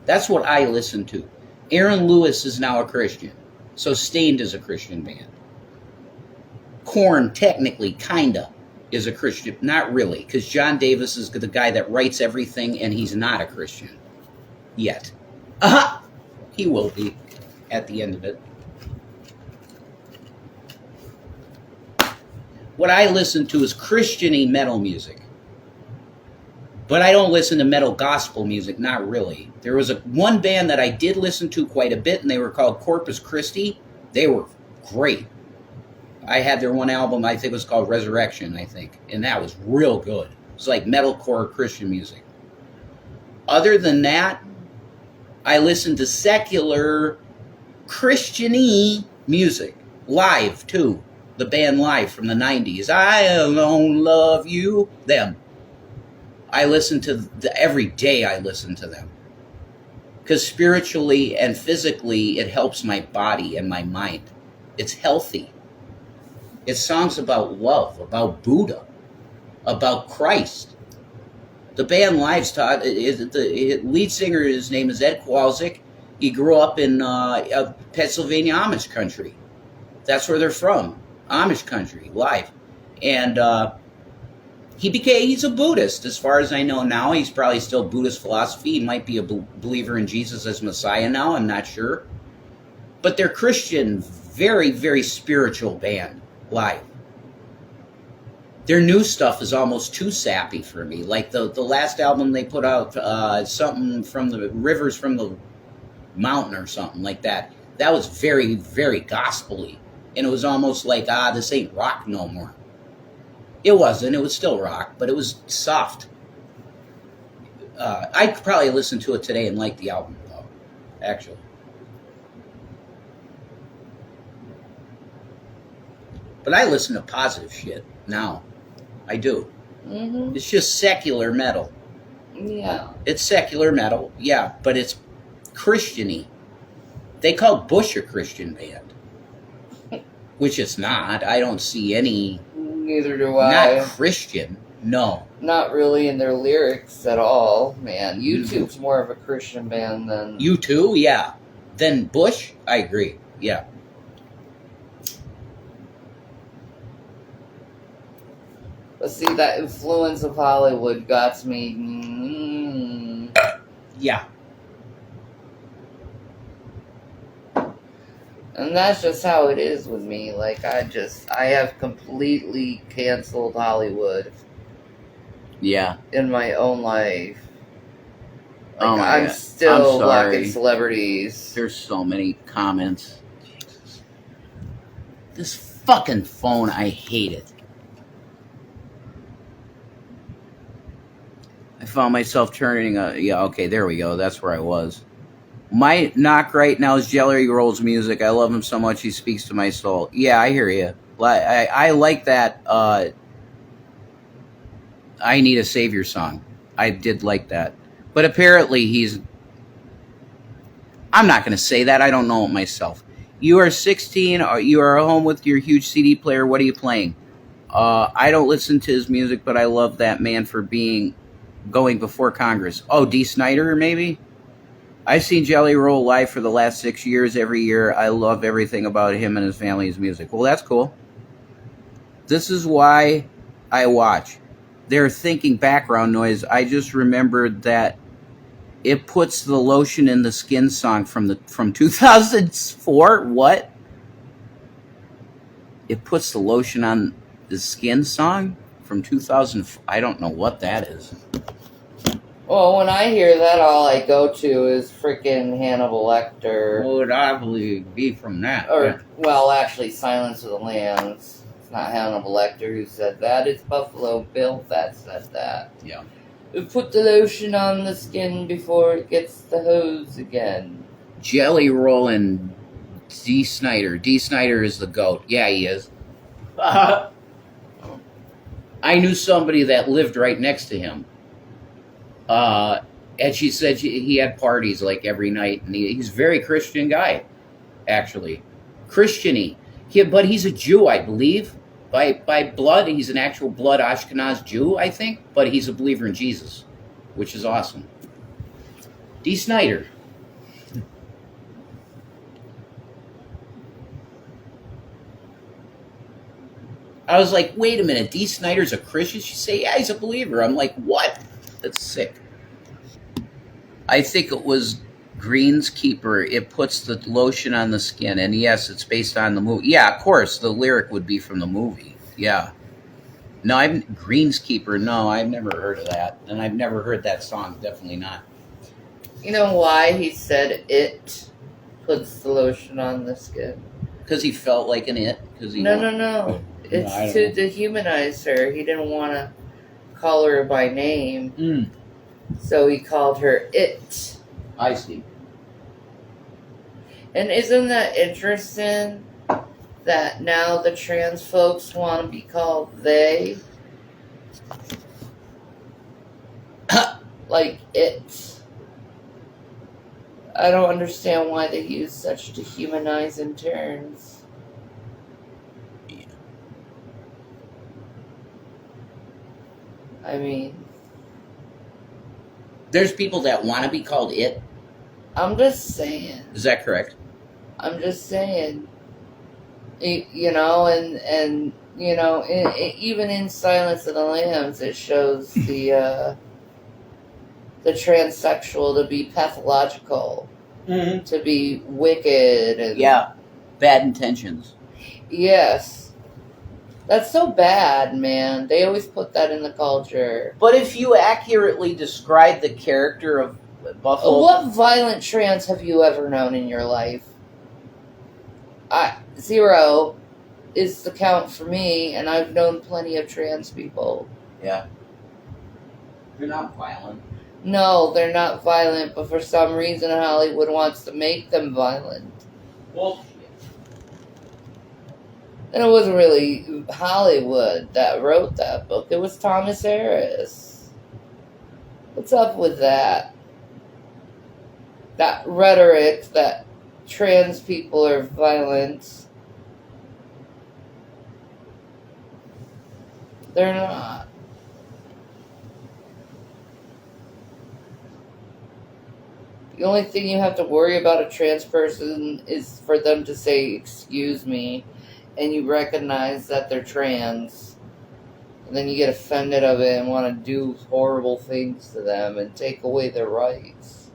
That's what I listen to. Aaron Lewis is now a Christian. So Stained is a Christian band. Korn, technically, kinda, is a Christian. Not really, because John Davis is the guy that writes everything, and he's not a Christian. Yet. Aha! He will be at the end of it. What I listen to is Christian-y metal music. But I don't listen to metal gospel music, not really. There was one band that I did listen to quite a bit, and they were called Corpus Christi. They were great. I had their one album, I think it was called Resurrection, I think. And that was real good. It's like metalcore Christian music. Other than that, I listen to secular Christian-y music. Live, too. The band Live from the 90s. I alone love you. Them. I listen to every day I listen to them. Because spiritually and physically, it helps my body and my mind. It's healthy. It's songs about love, about Buddha, about Christ. The band Live's taught, the lead singer, his name is Ed Kowalczyk. He grew up in Pennsylvania Amish country. That's where they're from. Amish country, Live. And he's a Buddhist, as far as I know now. He's probably still Buddhist philosophy. He might be a believer in Jesus as Messiah now, I'm not sure. But they're Christian, very, very spiritual band, Live. Their new stuff is almost too sappy for me. Like the last album they put out, something from the Rivers from the Mountain or something like that. That was very, very gospel-y. And it was almost like, this ain't rock no more. It wasn't. It was still rock, but it was soft. I could probably listen to it today and like the album, though, actually. But I listen to positive shit now. I do. Mm-hmm. It's just secular metal. Yeah. It's secular metal, yeah, but it's Christian-y. They call Bush a Christian band, which it's not. I don't see any. Neither do I. Not Christian, no. Not really in their lyrics at all, man. YouTube's more of a Christian band than... U2, yeah. Then Bush, I agree, yeah. But see, that influence of Hollywood got to me. Yeah. And that's just how it is with me. Like, I have completely canceled Hollywood. Yeah. In my own life. Like, Oh my I'm God. still I'm sorry. blocking celebrities. There's so many comments. Jesus. This fucking phone, I hate it. I found myself turning yeah, okay, there we go. That's where I was. My knock right now is Jelly Roll's music. I love him so much. He speaks to my soul. Yeah, I hear you. I like that I Need a Savior song. I did like that. But apparently he's... I'm not going to say that. I don't know it myself. You are 16. Or you are home with your huge CD player. What are you playing? I don't listen to his music, but I love that man for going before Congress. Oh, D. Snyder, maybe? I've seen Jelly Roll live for the last 6 years. Every year, I love everything about him and his family's music. Well, that's cool. This is why I watch. They're thinking background noise. I just remembered that it puts the lotion in the skin song from 2004. What? It puts the lotion on the skin song from 2004. I don't know what that is. Well, when I hear that, all I go to is freaking Hannibal Lecter. What would I be from that? Or, well, actually, Silence of the Lambs. It's not Hannibal Lecter who said that. It's Buffalo Bill that said that. Yeah. Put the lotion on the skin before it gets the hose again. Jelly Roll and D. Snyder. D. Snyder is the GOAT. Yeah, he is. I knew somebody that lived right next to him. And she said he had parties like every night. And he's a very Christian guy, actually. Christian-y. But he's a Jew, I believe. By blood, he's an actual blood Ashkenaz Jew, I think. But he's a believer in Jesus, which is awesome. D. Snyder. I was like, wait a minute, D. Snyder's a Christian? She said, yeah, he's a believer. I'm like, what? That's sick. I think it was Greenskeeper. It puts the lotion on the skin. And yes, it's based on the movie. Yeah, of course, the lyric would be from the movie. Yeah. No, Greenskeeper, no, I've never heard of that. And I've never heard that song. Definitely not. You know why he said it puts the lotion on the skin? Because he felt like an it? No. It's to dehumanize her. He didn't want to call her by name. So he called her it. I see. And isn't that interesting that now the trans folks want to be called they? Like it. I don't understand why they use such dehumanizing terms. I mean, there's people that want to be called it. I'm just saying. Is that correct? I'm just saying. You know, and you know, even in Silence of the Lambs, it shows the transsexual to be pathological, to be wicked, and bad intentions. Yes. That's so bad, man. They always put that in the culture. But if you accurately describe the character of Buffalo... What violent trans have you ever known in your life? 0 is the count for me, and I've known plenty of trans people. Yeah. They're not violent. No, they're not violent, but for some reason Hollywood wants to make them violent. Well... And it wasn't really Hollywood that wrote that book. It was Thomas Harris. What's up with that? That rhetoric that trans people are violent. They're not. The only thing you have to worry about a trans person is for them to say, "Excuse me," and you recognize that they're trans. And then you get offended of it and want to do horrible things to them and take away their rights.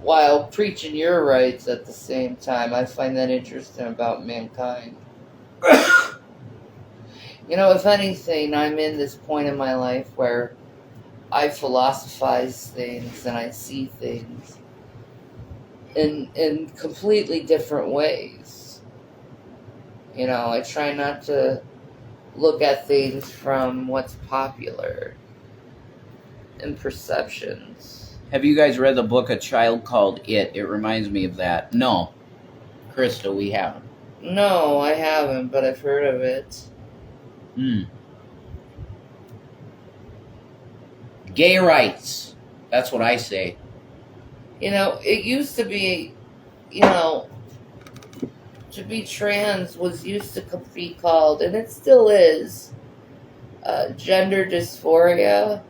While preaching your rights at the same time. I find that interesting about mankind. You know, if anything, I'm in this point in my life where I philosophize things and I see things in completely different ways. You know, I try not to look at things from what's popular and perceptions. Have you guys read the book A Child Called It? It reminds me of that. No. Krista, we haven't. No, I haven't, but I've heard of it. Gay rights. That's what I say. You know, it used to be, you know, to be trans was used to be called, and it still is, gender dysphoria.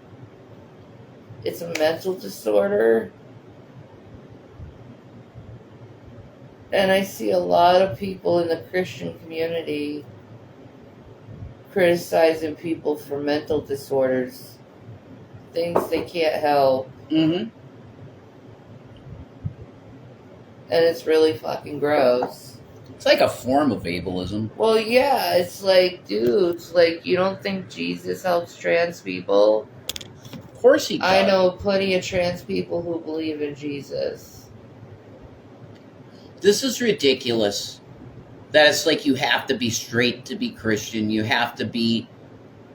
It's a mental disorder. And I see a lot of people in the Christian community criticizing people for mental disorders, things they can't help. Mm-hmm. And it's really fucking gross. It's like a form of ableism. Well, yeah, it's like, dudes, like, you don't think Jesus helps trans people? Of course he does. I know plenty of trans people who believe in Jesus. This is ridiculous. That it's like you have to be straight to be Christian. You have to be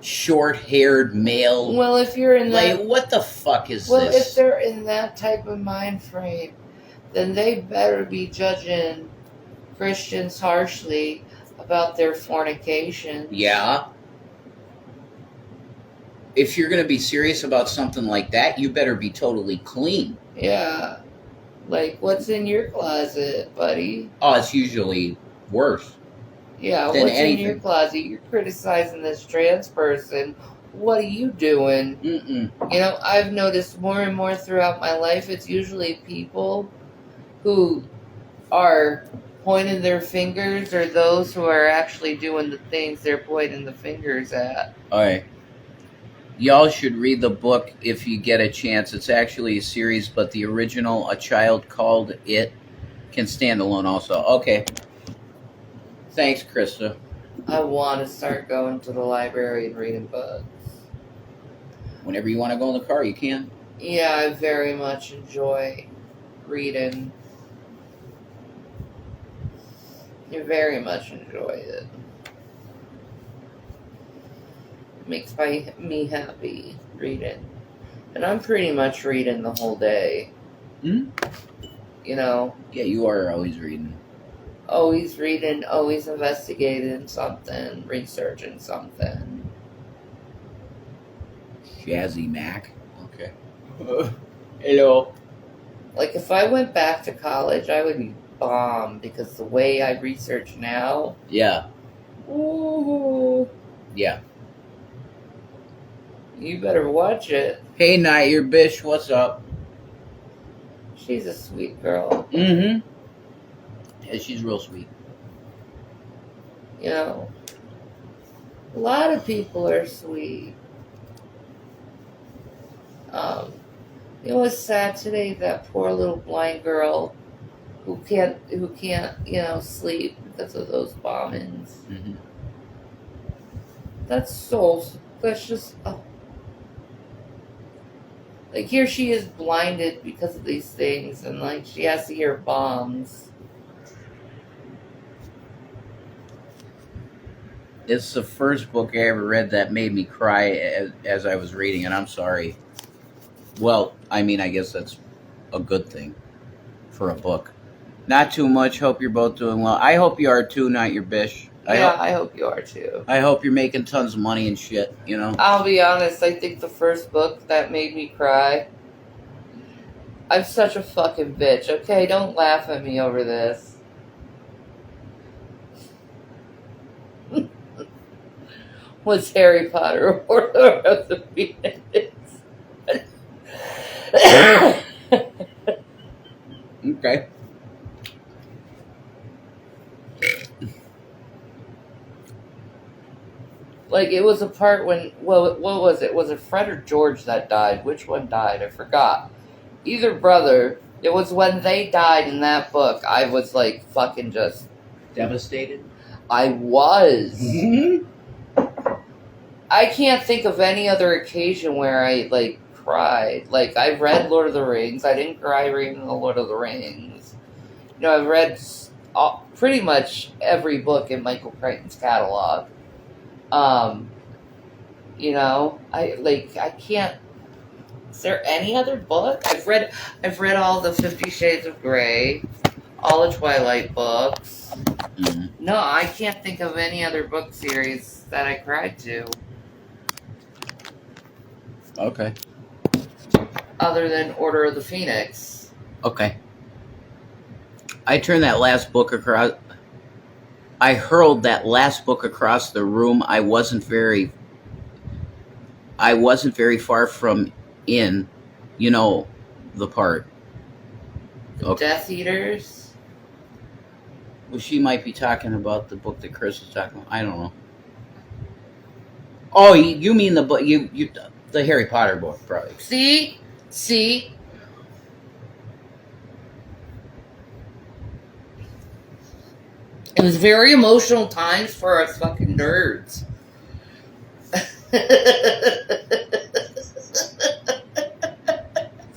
short-haired male. Well, if you're in that... Like, what the fuck is well, this? if they're in that type of mind frame, then they better be judging Christians harshly about their fornication. Yeah. If you're going to be serious about something like that, you better be totally clean. Yeah. Like, what's in your closet, buddy? Oh, it's usually worse. Yeah, than what's anything. in your closet? You're criticizing this trans person. What are you doing? Mm-mm. You know, I've noticed more and more throughout my life, it's usually people who are pointing their fingers or those who are actually doing the things they're pointing the fingers at. All right. Y'all should read the book if you get a chance. It's actually a series, but the original, A Child Called It, can stand alone also. Okay. Thanks, Krista. I want to start going to the library and reading books. Whenever you want to go in the car, you can. Yeah, I very much enjoy reading. You very much enjoy it. It makes me happy reading. And I'm pretty much reading the whole day. Hmm? You know? Yeah, you are always reading. Always reading, always investigating something, researching something. Jazzy Mac. Okay. Hello. Like, if I went back to college, I would be bombed because the way I research now. Yeah. Ooh. Yeah. You better watch it. Hey, Night, your bitch, what's up? She's a sweet girl. Mm-hmm. Yeah, she's real sweet. You know, a lot of people are sweet. You know what's sad today? That poor little blind girl who can't, you know, sleep because of those bombings. Mm-hmm. That's just, oh. Like, here she is blinded because of these things, and, like, she has to hear bombs. It's the first book I ever read that made me cry as I was reading it. I'm sorry. Well, I mean, I guess that's a good thing for a book. Not too much. Hope you're both doing well. I hope you are too, not your bish. I hope you are too. I hope you're making tons of money and shit, you know? I'll be honest, I think the first book that made me cry. I'm such a fucking bitch, okay? Don't laugh at me over this. Was Harry Potter Order of the Phoenix. Okay. Like, it was a part when, well, what was it? Was it Fred or George that died? Which one died? I forgot. Either brother. It was when they died in that book. I was like fucking just Devastated? I was. I can't think of any other occasion where I like cried. Like, I read Lord of the Rings. I didn't cry reading the Lord of the Rings. You know, I've read pretty much every book in Michael Crichton's catalog. You know, I can't. Is there any other book? I've read all the 50 Shades of Grey, all the Twilight books. Mm-hmm. No, I can't think of any other book series that I cried to. Okay. Other than Order of the Phoenix. Okay. I turned that last book across. I hurled that last book across the room. I wasn't very far from in, you know, the part. The Death Eaters? Well, she might be talking about the book that Chris was talking about. I don't know. Oh, you mean the book? You the Harry Potter book, probably. See. It was very emotional times for us fucking nerds.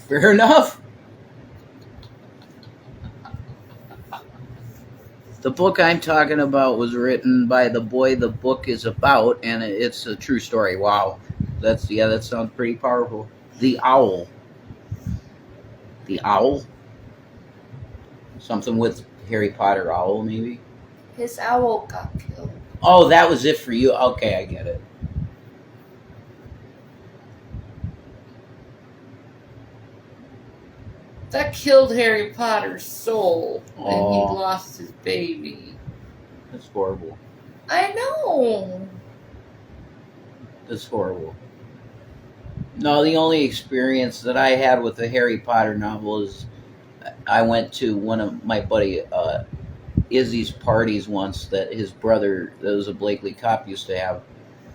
Fair enough. The book I'm talking about was written by the boy the book is about, and it's a true story. Wow. That sounds pretty powerful. The Owl. The Owl? Something with Harry Potter owl, maybe? His owl got killed. Oh, that was it for you? Okay, I get it. That killed Harry Potter's soul when he Oh. lost his baby. That's horrible. I know. That's horrible. No, the only experience that I had with the Harry Potter novel is I went to one of my buddy Izzy's parties once that his brother, that was a Blakely cop, used to have.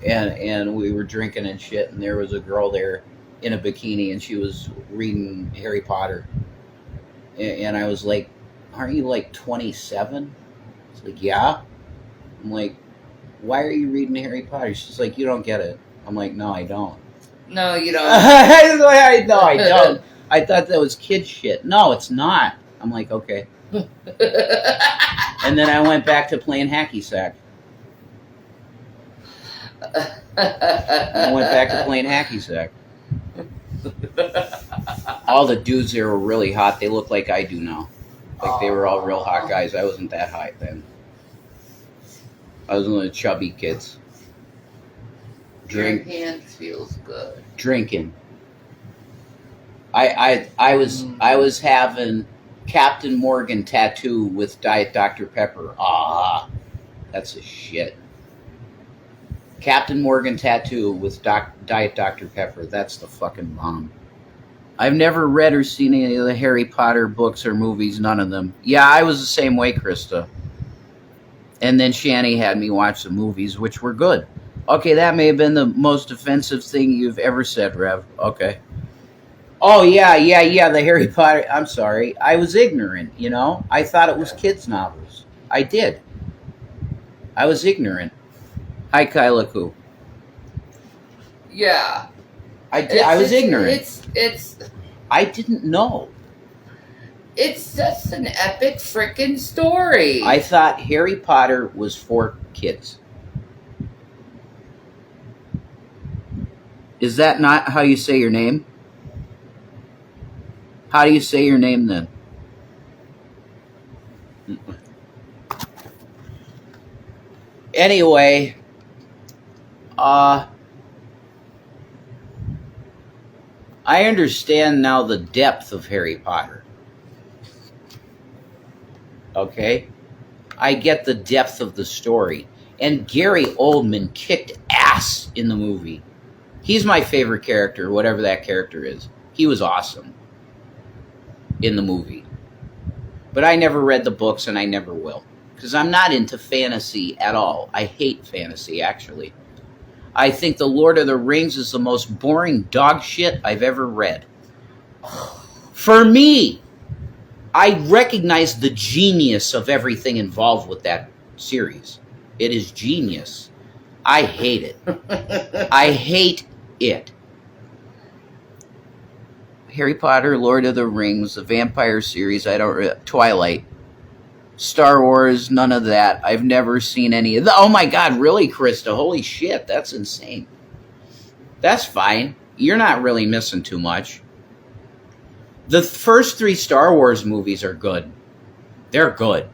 And we were drinking and shit, and there was a girl there in a bikini, and she was reading Harry Potter. And I was like, aren't you like 27? It's like, yeah. I'm like, why are you reading Harry Potter? She's like, you don't get it. I'm like, no, I don't. No, you don't. No, I don't. I thought that was kid shit. No, it's not. I'm like, okay. And then I went back to playing hacky sack. All the dudes there were really hot. They look like I do now. Like they were all real hot guys. I wasn't that hot then. I was one of the chubby kids. Your hand feels good. Drinking. I was having Captain Morgan tattoo with Diet Dr. Pepper. Ah, that's a shit. Captain Morgan tattoo with Diet Dr. Pepper. That's the fucking bomb. I've never read or seen any of the Harry Potter books or movies. None of them. Yeah, I was the same way, Krista. And then Shanny had me watch the movies, which were good. Okay, that may have been the most offensive thing you've ever said, Rev. Okay. Oh, yeah, the Harry Potter. I'm sorry. I was ignorant, you know? I thought it was kids' novels. I did. I was ignorant. Hi, Kyla Koo. Yeah. I was ignorant. It's I didn't know. It's just an epic freaking story. I thought Harry Potter was for kids. Is that not how you say your name? How do you say your name then? Anyway, I understand now the depth of Harry Potter. Okay? I get the depth of the story. And Gary Oldman kicked ass in the movie. He's my favorite character, whatever that character is. He was awesome in the movie. But I never read the books, and I never will. Because I'm not into fantasy at all. I hate fantasy, actually. I think The Lord of the Rings is the most boring dog shit I've ever read. For me, I recognize the genius of everything involved with that series. It is genius. I hate it. I hate it. Harry Potter, Lord of the Rings, the Vampire series, Twilight, Star Wars, none of that. I've never seen any of that. Oh my God, really, Krista? Holy shit, that's insane. That's fine. You're not really missing too much. The first 3 Star Wars movies are good. They're good.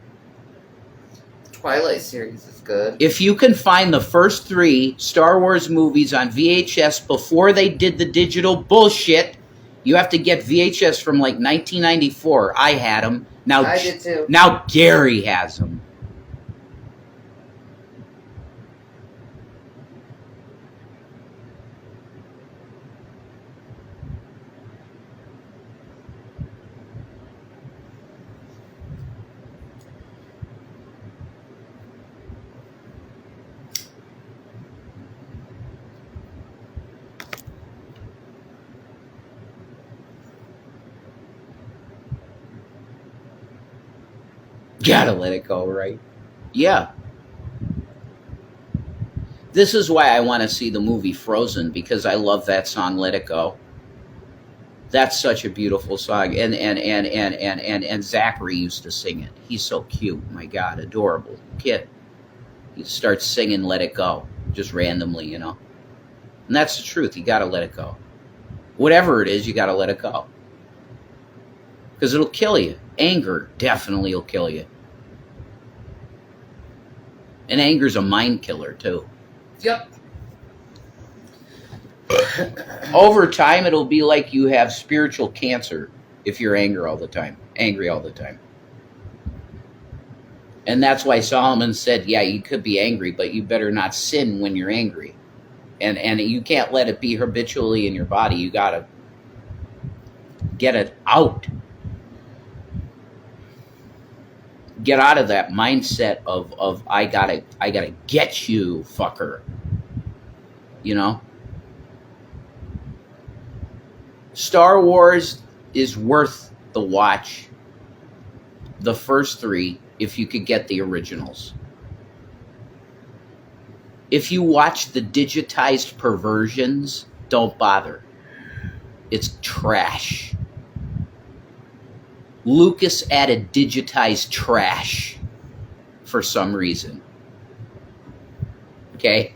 Twilight series is good. If you can find the first 3 Star Wars movies on VHS before they did the digital bullshit, you have to get VHS from like 1994. I had them. Now I did too. Now Gary has them. Gotta let it go, right? Yeah. This is why I want to see the movie Frozen, because I love that song, Let It Go. That's such a beautiful song. And Zachary used to sing it. He's so cute. My God, adorable kid. He starts singing Let It Go, just randomly, you know. And that's the truth. You gotta let it go. Whatever it is, you gotta let it go. Because it'll kill you. Anger definitely will kill you. And anger's a mind killer, too. Yep. Over time, it'll be like you have spiritual cancer if you're angry all the time. And that's why Solomon said, yeah, you could be angry, but you better not sin when you're angry. And you can't let it be habitually in your body. You got to get it out. Get out of that mindset of I gotta get you, fucker. You know? Star Wars is worth the watch. The first 3, if you could get the originals. If you watch the digitized perversions, don't bother. It's trash. Lucas added digitized trash for some reason. Okay?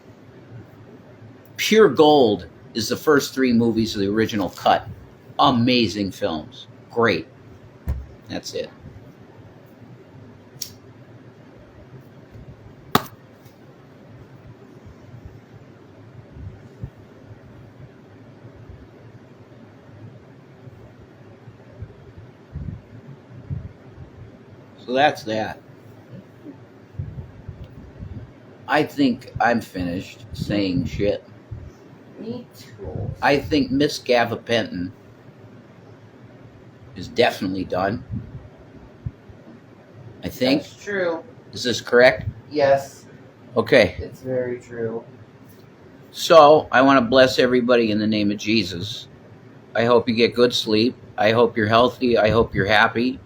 Pure Gold is the first 3 movies of the original cut. Amazing films. Great. That's it. So that's that. I think I'm finished saying shit. Me too. I think Miss Gabapentin is definitely done. I think. That's true. Is this correct? Yes. Okay. It's very true. So, I want to bless everybody in the name of Jesus. I hope you get good sleep. I hope you're healthy. I hope you're happy.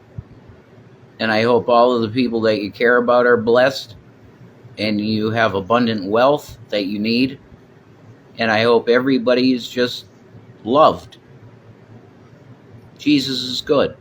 And I hope all of the people that you care about are blessed. And you have abundant wealth that you need. And I hope everybody is just loved. Jesus is good.